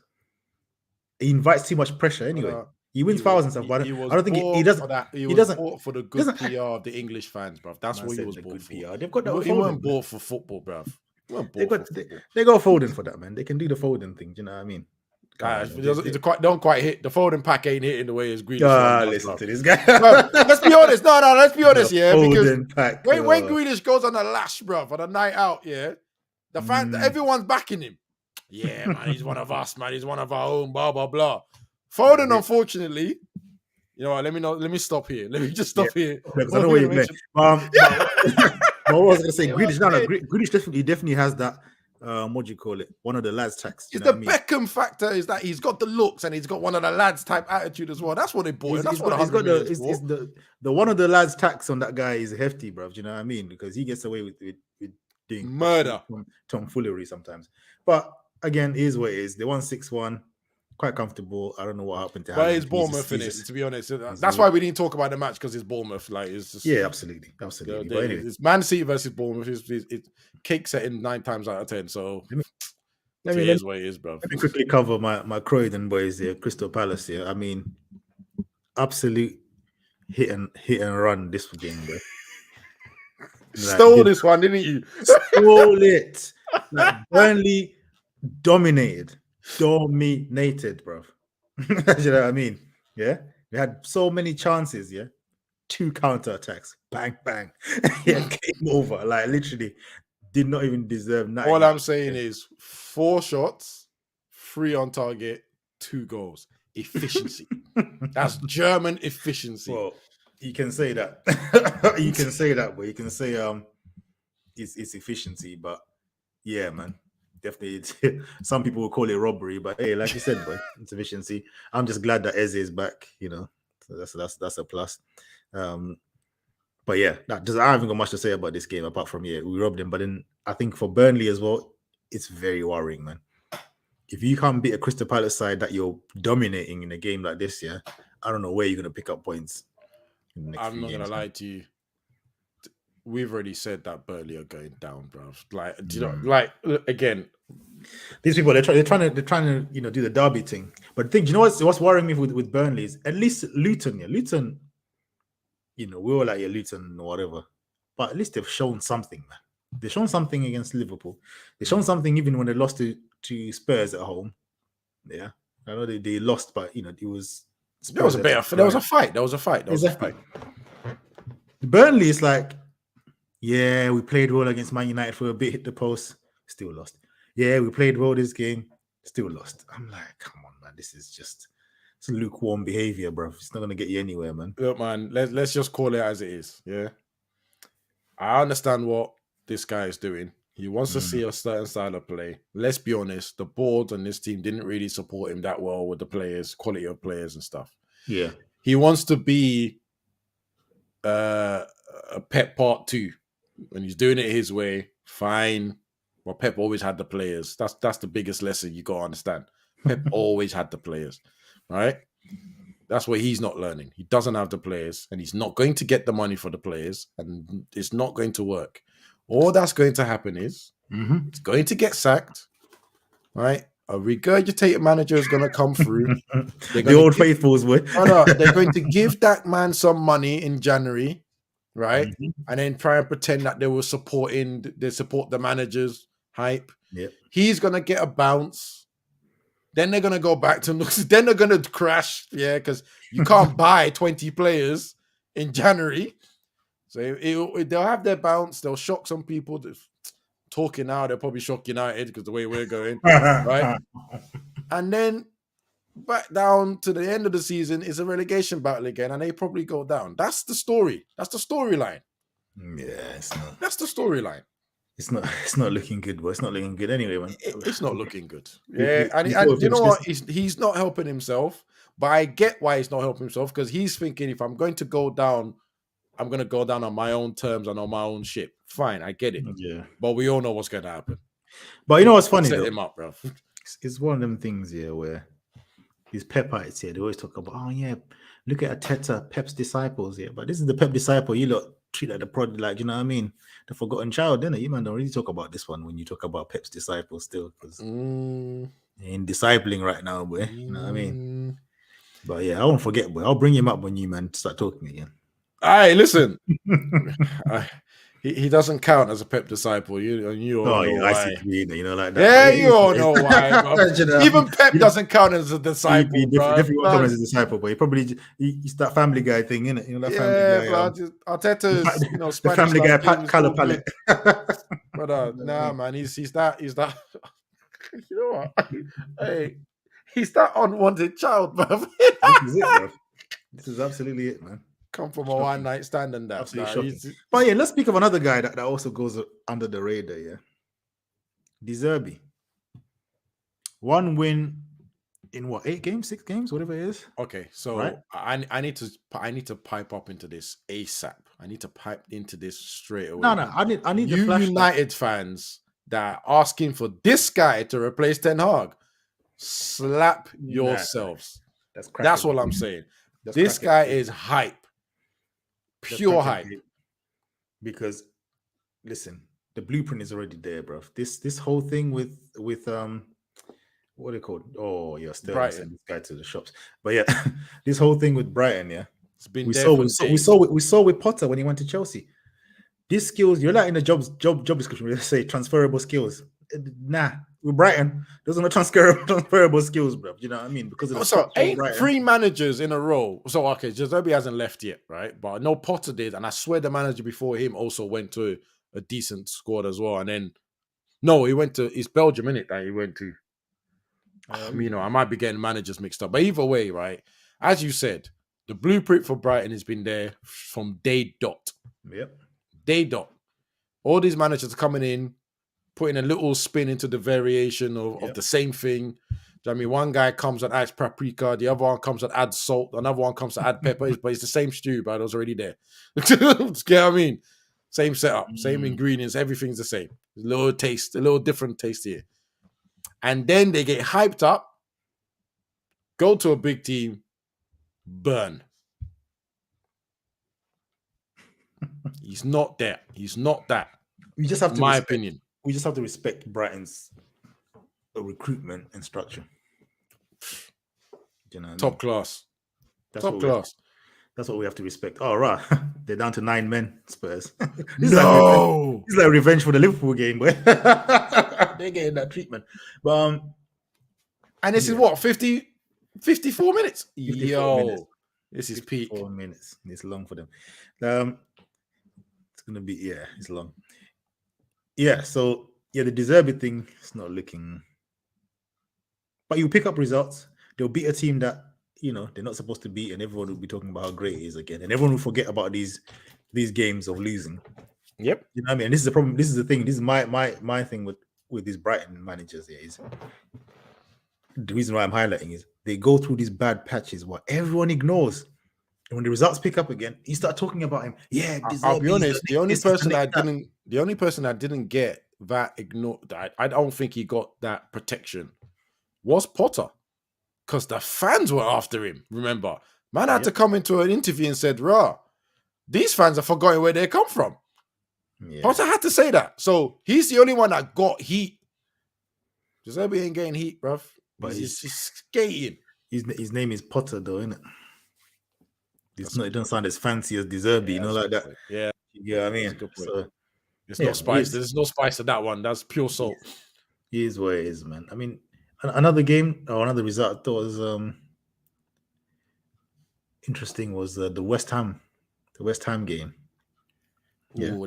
He invites too much pressure anyway. He wins fouls and stuff, but I don't think he doesn't. For that. He he was doesn't. bought for the good doesn't- PR of the English fans, bruv. That's Man what he said was the bought good for. PR. They've got that. He weren't bought for football, bruv. He weren't They bought got for football. they got Foden for that, man. They can do the Foden thing. Do you know what I mean? Guys, don't quite hit the Foden pack ain't hitting the way as Grealish. Listen to this guy. Let's be honest. No, let's be honest, yeah. Because Foden pack, when Grealish goes on a lash, bruv, on a night out, yeah, the fan, everyone's backing him. Yeah, man, he's one of us, man. He's one of our own, blah, blah, blah. Foden, unfortunately, you know what, let me stop here. Let me just stop here. Because I know what you meant. But what was I going to say? Grealish, Grealish definitely has that, what do you call it? One of the lads tax. It's the Beckham factor is that he's got the looks and he's got one of the lads type attitude as well. That's what they bought him. That's what he's got the one of the lads tax on that guy is hefty, bro. Do you know what I mean? Because he gets away with doing murder, tomfoolery sometimes. But again, it is what it is. They won 6-1. Quite comfortable. I don't know what happened to him. But it's Bournemouth in it, to be honest. That's why we didn't talk about the match, because it's Bournemouth. Like, it's just absolutely. But anyway. It's Man City versus Bournemouth. It's cake setting 9 times out of 10. So it is what it is, bro. Let me quickly cover my Croydon boys here, Crystal Palace here. I mean, absolute hit and run this game, bro. Stole this one, didn't you? Stole it. Like, Burnley dominated, bro. You know what I mean? Yeah, we had so many chances. Yeah, 2 counter attacks, bang bang, game over. Like, literally, did not even deserve. All I'm saying is 4 shots, 3 on target, 2 goals. Efficiency. That's German efficiency. Well, you can say that. You can say that, but you can say it's efficiency. But yeah, man. Definitely, some people will call it robbery, but hey, like you said, boy, it's efficiency. I'm just glad that Eze is back. You know, so that's a plus. But yeah, I haven't got much to say about this game apart from we robbed him. But then I think for Burnley as well, it's very worrying, man. If you can't beat a Crystal Palace side that you're dominating in a game like this, yeah, I don't know where you're gonna pick up points. I'm not gonna lie to you. We've already said that Burnley are going down, bro. Like, do you know? Like, again, these people they're trying to do the derby thing. But the thing, you know what's worrying me with Burnley is at least Luton. Yeah, Luton. You know, we were like Luton or whatever, but at least they've shown something, man. They've shown something against Liverpool. They've shown something even when they lost to Spurs at home. Yeah, I know they lost, but you know it was. There was a fight. Burnley is like, yeah, we played well against Man United for a bit, hit the post, still lost. Yeah, we played well this game, still lost. I'm like, come on, man, this is just lukewarm behavior, bro. It's not gonna get you anywhere, man. Look, man, let's just call it as it is. Yeah, I understand what this guy is doing. He wants to see a certain style of play. Let's be honest, the board and this team didn't really support him that well with the players, quality of players and stuff. Yeah, he wants to be a Pep Part 2. When he's doing it his way, fine. Well, Pep always had the players. That's the biggest lesson you gotta understand. Pep always had the players, right? That's what he's not learning. He doesn't have the players, and he's not going to get the money for the players, and it's not going to work. All that's going to happen is it's going to get sacked, right? A regurgitated manager is going to come through. The old faithfuls would. No, they're going to give that man some money in January, right? And then try and pretend that they support the manager's hype. Yep. He's going to get a bounce. Then they're going to go back to then they're going to crash, yeah, because you can't buy 20 players in January. So they'll have their bounce. They'll shock some people. Talking now, they'll probably shock United because the way we're going, right? And then back down to the end of the season, it's a relegation battle again, and they probably go down. That's the story. That's the storyline. Yeah, it's not. That's the storyline. It's not looking good, but it's not looking good anyway, man. It's not looking good. We- Yeah, we- and we sort of you know what? finished He's not helping himself, but I get why he's not helping himself, because he's thinking, if I'm going to go down, I'm going to go down on my own terms and on my own ship. Fine, I get it. Yeah, But we all know what's going to happen. but you know what's funny Set though? him up, bro. It's one of them things here where these Pepites here, they always talk about, oh yeah, look at Arteta, Pep's disciples here. But this is the Pep disciple you lot treat like the prod, like, you know what I mean? The forgotten child, innit? You man don't really talk about this one when you talk about Pep's disciples still, because in discipling right now, boy. You know what I mean? But yeah, I won't forget, boy. I'll bring him up when you man start talking again. All right, listen. He doesn't count as a Pep disciple. You all Oh know yeah, why. I see, you know, like that. Yeah, But you all know why, bro. You know, Even Pep doesn't count as a disciple, he bro. definitely won't come as a disciple, but he probably he's that Family Guy thing, innit? You know, that Family Guy. Arteta's, you know, the Spanish Family Guy game is color all good. palette. But nah, man, he's that. You know what? Hey, he's that unwanted child, bro. This is it, bro. This is absolutely it, man. Come from a one night stand and that. Absolutely shocking. But yeah, let's speak of another guy that also goes under the radar. Yeah, De Zerbi. 1 win in what, 8 games, 6 games, whatever it is. Okay, so Right? I need to pipe up into this ASAP. I need to pipe into this straight away. No, I need the You flashback. United fans that are asking for this guy to replace Ten Hag, slap yourselves. That's That's all I'm saying. This guy is hype. Pure hype. Because listen, the blueprint is already there, bro. This whole thing with what are they called? Oh, yeah, still Brighton. send this guy to the shops. But yeah, this whole thing with Brighton, yeah. It's been We there saw for we saw with Potter when he went to Chelsea. These skills, you're like in the job description, let's say transferable skills. Nah, with Brighton, those are not transferable skills, bro. You know what I mean? Because of the So structure of ain't Brighton. 3 managers in a row. So okay, Jazerbi hasn't left yet, right? But I know Potter did, and I swear the manager before him also went to a decent squad as well. And then he went to Belgium, innit? That he went to. You know, I might be getting managers mixed up, but either way, right? As you said, the blueprint for Brighton has been there from day dot. Yep. Day dot. All these managers are coming in, putting a little spin into the variation of the same thing. Do you know what I mean? One guy comes and adds paprika, the other one comes and adds salt, another one comes to add pepper, but it's the same stew, but it was already there. You get what I mean? Same setup, same ingredients, everything's the same. A little taste, a little different taste here. And then they get hyped up, go to a big team, burn. He's not there. He's not that. We just have to my respect, opinion. We just have to respect Brighton's recruitment and structure. You know, what I mean? Top class. That's Top what class. That's what we have to respect. Oh, right. They're down to 9 men, Spurs. No. It's like revenge for the Liverpool game, boy. They're getting that treatment. But And this is what, 54 minutes? 54 Yo, minutes. this is peak. 4 minutes. It's long for them. It's gonna be, yeah, it's long. Yeah, so yeah, the De Zerbi thing is not looking. But you pick up results. They'll beat a team that, you know, they're not supposed to beat, and everyone will be talking about how great it is again. And everyone will forget about these games of losing. Yep. You know what I mean? And this is the problem. This is the thing. This is my thing with these Brighton managers here is the reason why I'm highlighting is they go through these bad patches what everyone ignores. And when the results pick up again, you start talking about him. Yeah, I'll be honest. The only person that didn't get that ignored, I don't think he got that protection, was Potter, because the fans were after him. Remember, man had to come into an interview and said, "Rah, these fans have forgotten where they come from." Yeah. Potter had to say that, so he's the only one that got heat. Giuseppe ain't getting heat, bruv. But he's skating. His name is Potter, though, isn't it? It's not. It doesn't sound as fancy as De Zerbi, you know, like that. Yeah, I mean, so it's no spice. There's no spice to that one. That's pure salt. It is what it is, man. I mean, another game or another result I thought was interesting was the West Ham game. Yeah, Ooh,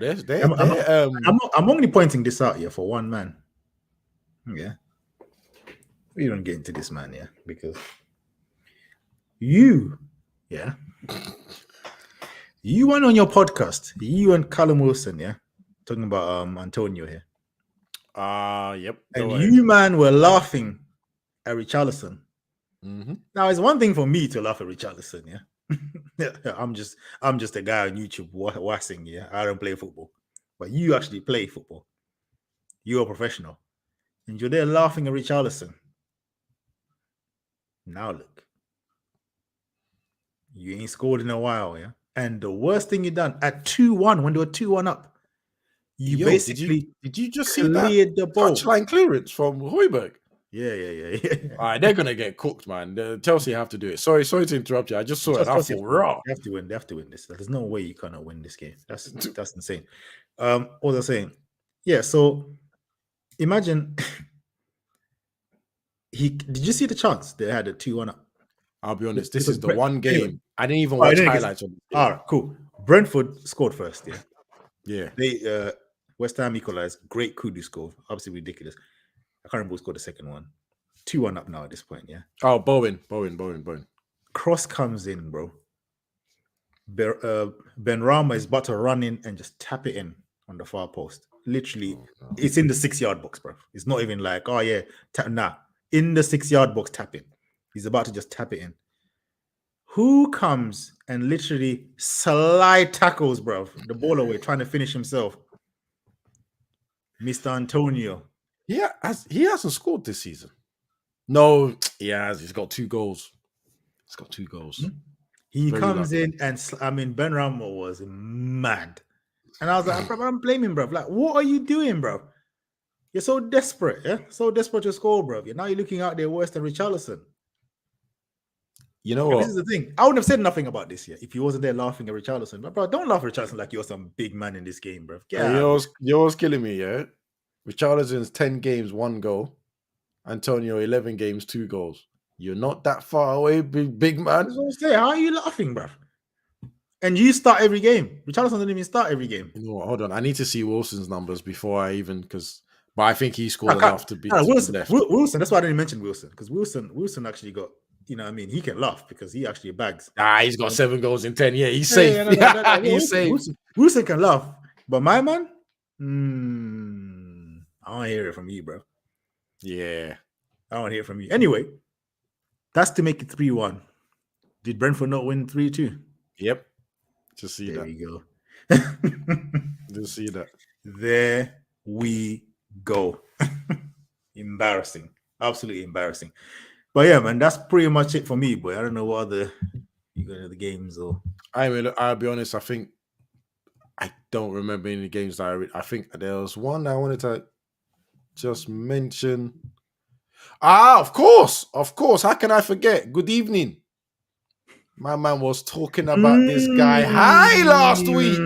I'm only pointing this out here for one man. Yeah, we don't get into this man, yeah, because You went on your podcast, you and Callum Wilson, talking about Antonio here. Yep. And you, man, were laughing at Richarlison. Mm-hmm. Now, it's one thing for me to laugh at Richarlison, I'm just a guy on YouTube wassing, I don't play football. But you actually play football. You're a professional. And you're there laughing at Richarlison. Now look. You ain't scored in a while, And the worst thing you done at 2-1, when they were 2-1 up, you basically did you just see that the ball. touchline clearance from Højbjerg? Yeah. All right, they're gonna get cooked, man. Chelsea have to do it. Sorry to interrupt you. I just saw it. I thought, raw. They have to win this. There's no way you cannot win this game. That's insane. What was I saying? Yeah. So imagine did you see the chance they had a 2-1 up? I'll be honest. This is the one game I didn't even watch highlights of. All right, cool. Brentford scored first. Yeah. They West Ham equalized. Great Kudu score. Obviously ridiculous. I can't remember who scored the second one. 2-1 up now at this point, Oh, Bowen. Cross comes in, bro. Benrahma is about to run in and just tap it in on the far post. Literally, it's in the 6-yard box, bro. It's not even like, oh yeah, in the 6-yard box, tap it. He's about to just tap it in. Who comes and literally slide tackles, bro, the ball away, trying to finish himself? Mr. Antonio. Yeah, he hasn't scored this season. No, he has. He's got 2 goals. He comes in and Benrahma was mad. And I was like, bro, I'm blaming, bro. Like, what are you doing, bro? You're so desperate, So desperate to score, bro. Now you're looking out there worse than Richarlison. You know what? This is the thing. I wouldn't have said nothing about this yet if he wasn't there laughing at Richarlison. But bro, don't laugh at Richarlison like you're some big man in this game, bro. Yours killing me, yeah? Richarlison's 10 games, 1 goal. Antonio, 11 games, 2 goals. You're not that far away, big man. That's what I'm saying. How are you laughing, bro? And you start every game. Richarlison didn't even start every game. You know what? Hold on. I need to see Wilson's numbers before I even, but I think he scored enough to beat Wilson. left. Wilson, that's why I didn't mention Wilson, because Wilson actually got, he can laugh because he actually bags. He's got 7 goals in 10. Yeah, he's safe. He's safe. Wilson can laugh. But my man, I want to hear it from you, bro. Yeah. I want to hear it from you. Anyway, that's to make it 3-1. Did Brentford not win 3-2? Yep. Just see there that. We go. Just see that. There we go. Embarrassing. Absolutely embarrassing. But yeah, man, that's pretty much it for me, boy. I don't know what other games or. I'll be honest. I think I don't remember any games that I think there was one I wanted to just mention. Of course. How can I forget? Good evening. My man was talking about this guy high last week.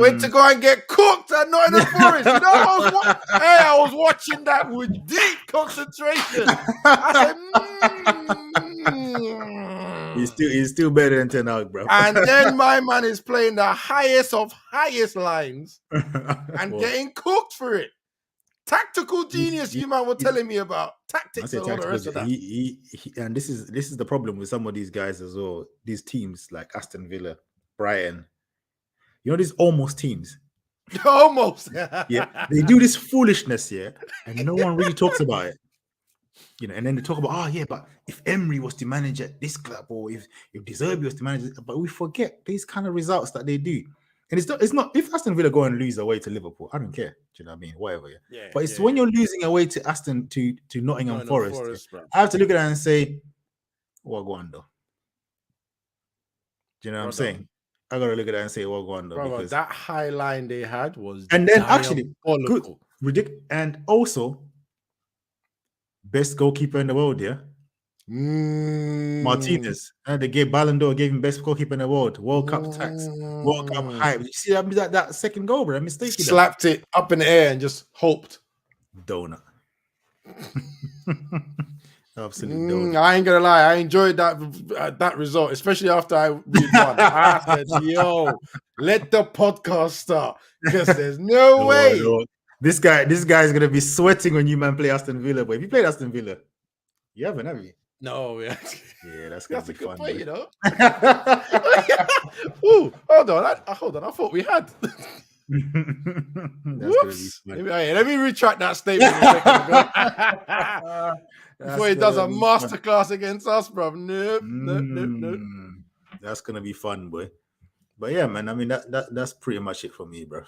Went to go and get cooked at Nottingham Forest. I was watching that with deep concentration. I said, He's still better than Ten Hag, bro. And then my man is playing the highest of highest lines and getting cooked for it. Tactical genius, you man were telling me about tactics and all the rest of that. And this is the problem with some of these guys as well. These teams like Aston Villa, Brighton. These almost teams. Almost. Yeah. They do this foolishness, and no one really talks about it. And then they talk about, but if Emery was to manage at this club, or if De Zerbi was to manage it, but we forget these kind of results that they do. And it's not if Aston Villa go and lose away to Liverpool, I don't care. Do you know what I mean? Whatever, yeah. But it's when you're losing away to Aston to Nottingham Forest, I have to look at that and say, what go on though? Do you know what I'm saying? I gotta look at that and say, what go on though? Because that high line they had was and then actually good, ridiculous, and also best goalkeeper in the world, Martinez. They gave Ballon d'Or, gave him best goalkeeper in the world. World Cup tax, World Cup hype. You see that second goal, bro? Mistake. Slapped it up in the air and just hoped. Donut. Absolutely donut. I ain't gonna lie, I enjoyed that result, especially after I read one. I said, "Yo, let the podcast start," because there's no way. No. This guy is gonna be sweating when you man play Aston Villa. But if you played Aston Villa, you haven't, have you? No, yeah. Yeah, that's gonna That's a be good fun. point, boy. you know. Ooh, hold on. Hold on. I thought we had. That's gonna be Whoops. fun. Let me retract that statement a second ago. Before he does a gonna be fun. masterclass against us, bro. Nope. Nope. That's gonna be fun, boy. But yeah, man. I mean, that's pretty much it for me, bro.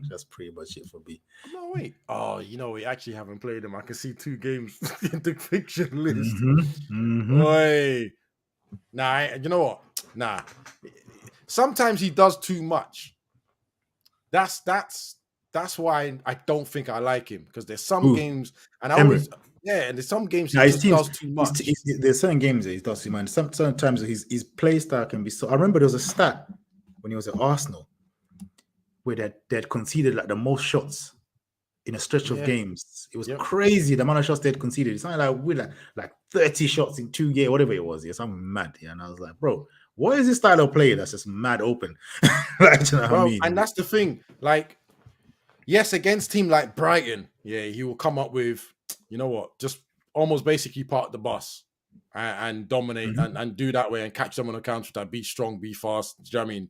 That's pretty much it for me. No, wait. Oh, we actually haven't played him. I can see 2 games in the fiction list. Oi. Nah, you know what? Nah. Sometimes he does too much. That's why I don't think I like him, because there's some games, and I always and there's some games he just does too much. There's certain games that he does too much. Sometimes his play style can be so. I remember there was a stat when he was at Arsenal where they'd conceded like the most shots in a stretch of games. It was crazy the amount of shots they'd conceded. It's something like with like 30 shots in 2 games, whatever it was. Yeah, something mad. Yeah, and I was like, bro, what is this style of play that's just mad open? Like, you know what I mean? And that's the thing. Like, yes, against team like Brighton, he will come up with, you know what, just almost basically park the bus and dominate and do that way and catch them on a counter attack, be strong, be fast. Do you know what I mean?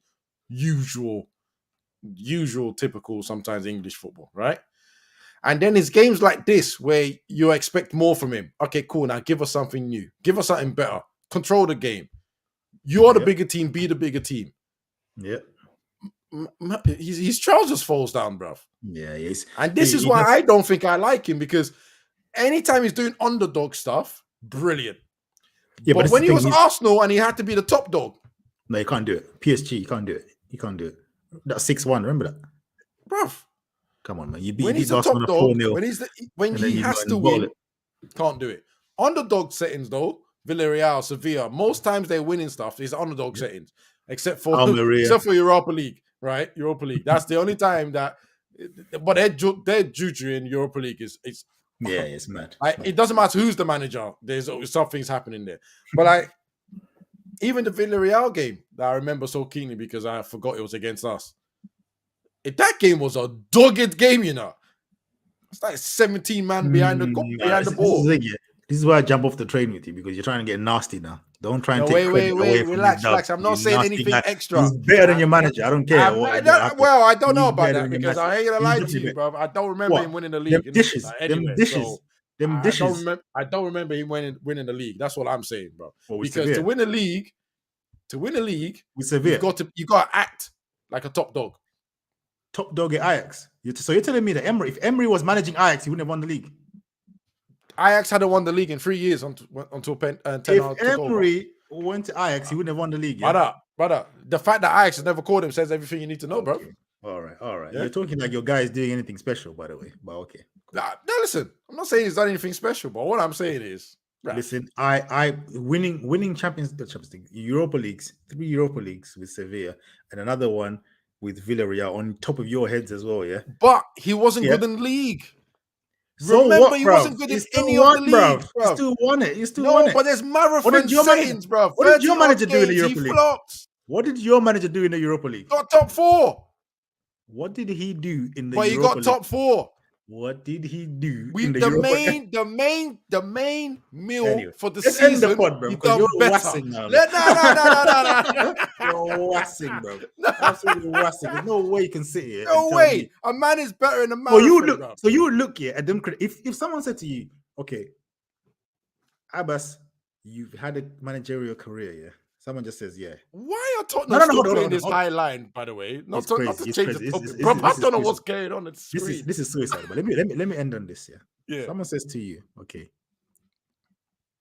Usual, typical, sometimes English football, right? And then it's games like this where you expect more from him. Okay, cool. Now give us something new. Give us something better. Control the game. You're the bigger team. Be the bigger team. Yeah. His trousers falls down, bruv. Yeah, yes. And this is why I don't think I like him, because anytime he's doing underdog stuff, brilliant. Yeah, but when he was Arsenal and he had to be the top dog. No, you can't do it. PSG, you can't do it. You can't do it. That's 6-1. Remember that? Bruv. Come on, man. You when he's the top dog, when he has to win, can't do it. Underdog settings, though, Villarreal, Sevilla, most times they're winning stuff is underdog settings, except for Europa League, right? Europa League. That's the only time that. But their juju in Europa League is it's mad. It doesn't matter who's the manager. There's always something's happening there. But even the Villarreal game that I remember so keenly because I forgot it was against us. That game was a dogged game, you know. It's like 17 man behind the ball. This is why I jump off the train with you, because you're trying to get nasty now. Don't try and take credit away from relax. I'm not saying anything extra. He's better than your manager. I don't care. I don't know about that, because I ain't gonna lie to you, bro. I don't remember him winning the league. Them dishes. I don't remember him winning the league. That's what I'm saying, bro. Because to win a league with Sevilla, you got to act like a top dog. Top dog at Ajax. So you're telling me that if Emery was managing Ajax, he wouldn't have won the league? Ajax hadn't won the league in 3 years until Ten Hag took over. If Emery went to Ajax, he wouldn't have won the league. Yeah? Brother, the fact that Ajax has never called him says everything you need to know, bro. All right. Yeah? You're talking like your guy is doing anything special, by the way. But okay. No, listen. I'm not saying he's done anything special, but what I'm saying is, listen, I winning Champions League, Europa Leagues, 3 Europa Leagues with Sevilla, and another one with Villarreal on top of your heads as well, yeah. But he wasn't good in the league. So remember, what, he bro? wasn't good in any of the league, bro. You still won it. You still won it. But there's marathon settings, bro. What did your manager do in the Europa League? What did your manager do in the Europa League? Got top 4. What did he do in the Europa League? But he got top 4. What did he do in the Europa League? The main meal for the season. End the pod, bro, because you're wassing now. No. You're wassing, bro. Absolutely wassing. There's no way you can sit here. No way. A man is better in a marathon. So you would look here at them. If someone said to you, okay, Abbas, you've had a managerial career, yeah. Someone just says, yeah. Why are Tottenham playing this high line, by the way? Not to change the topic. Bro, I don't know what's going on. This is suicide. But let me end on this, yeah. Yeah. Someone says to you, okay,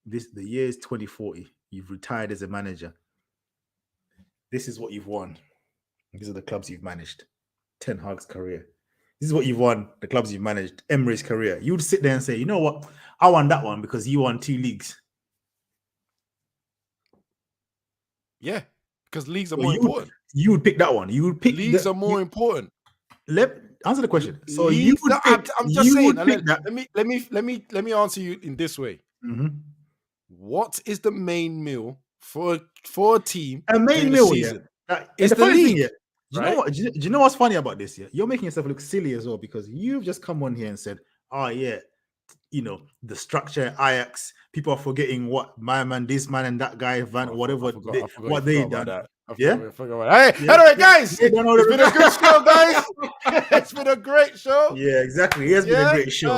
the year is 2040. You've retired as a manager. This is what you've won. These are the clubs you've managed. Ten Hag's career. This is what you've won. The clubs you've managed. Emery's career. You would sit there and say, you know what? I won that one because you won 2 leagues. Yeah, because leagues are more important. You would pick that one. You would pick leagues are more important. Answer the question. So leagues, you would. I'm just saying. Let me answer you in this way. Mm-hmm. What is the main meal for a team? A main meal, season? Yeah. It's the league. Thing, yeah. Do you know what? Do you know what's funny about this? Yeah, you're making yourself look silly as well, because you've just come on here and said, "Oh yeah, the structure in Ajax. People are forgetting what my man, this man, and that guy, Van, whatever, what they done. I forgot about that. Hey, anyway, guys, They don't know it's the been a good show, guys. It's been a great show. Yeah, exactly. It has been a great show.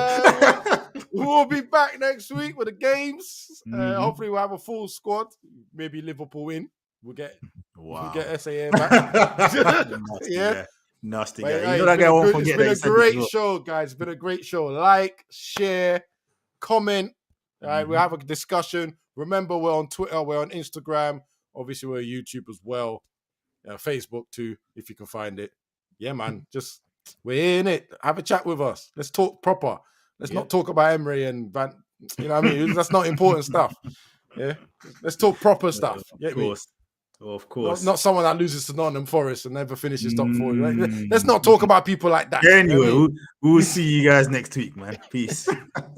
We'll be back next week with the games. Hopefully, we'll have a full squad. Maybe Liverpool win. We'll get SAM back. Nasty But, guy. That guy won't forget. It's been a great show, guys. It's been a great show. Like, share, comment. All right, we'll have a discussion. Remember, we're on Twitter, we're on Instagram. Obviously, we're on YouTube as well. Facebook too, if you can find it. Yeah, man. Just we're in it. Have a chat with us. Let's talk proper. Let's not talk about Emery and Van. You know what I mean? That's not important stuff. Yeah. Let's talk proper stuff. Of course. Not someone that loses to Nottingham Forest and never finishes top 4. Right? Let's not talk about people like that. Anyway, we'll see you guys next week, man. Peace.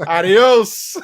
Adios.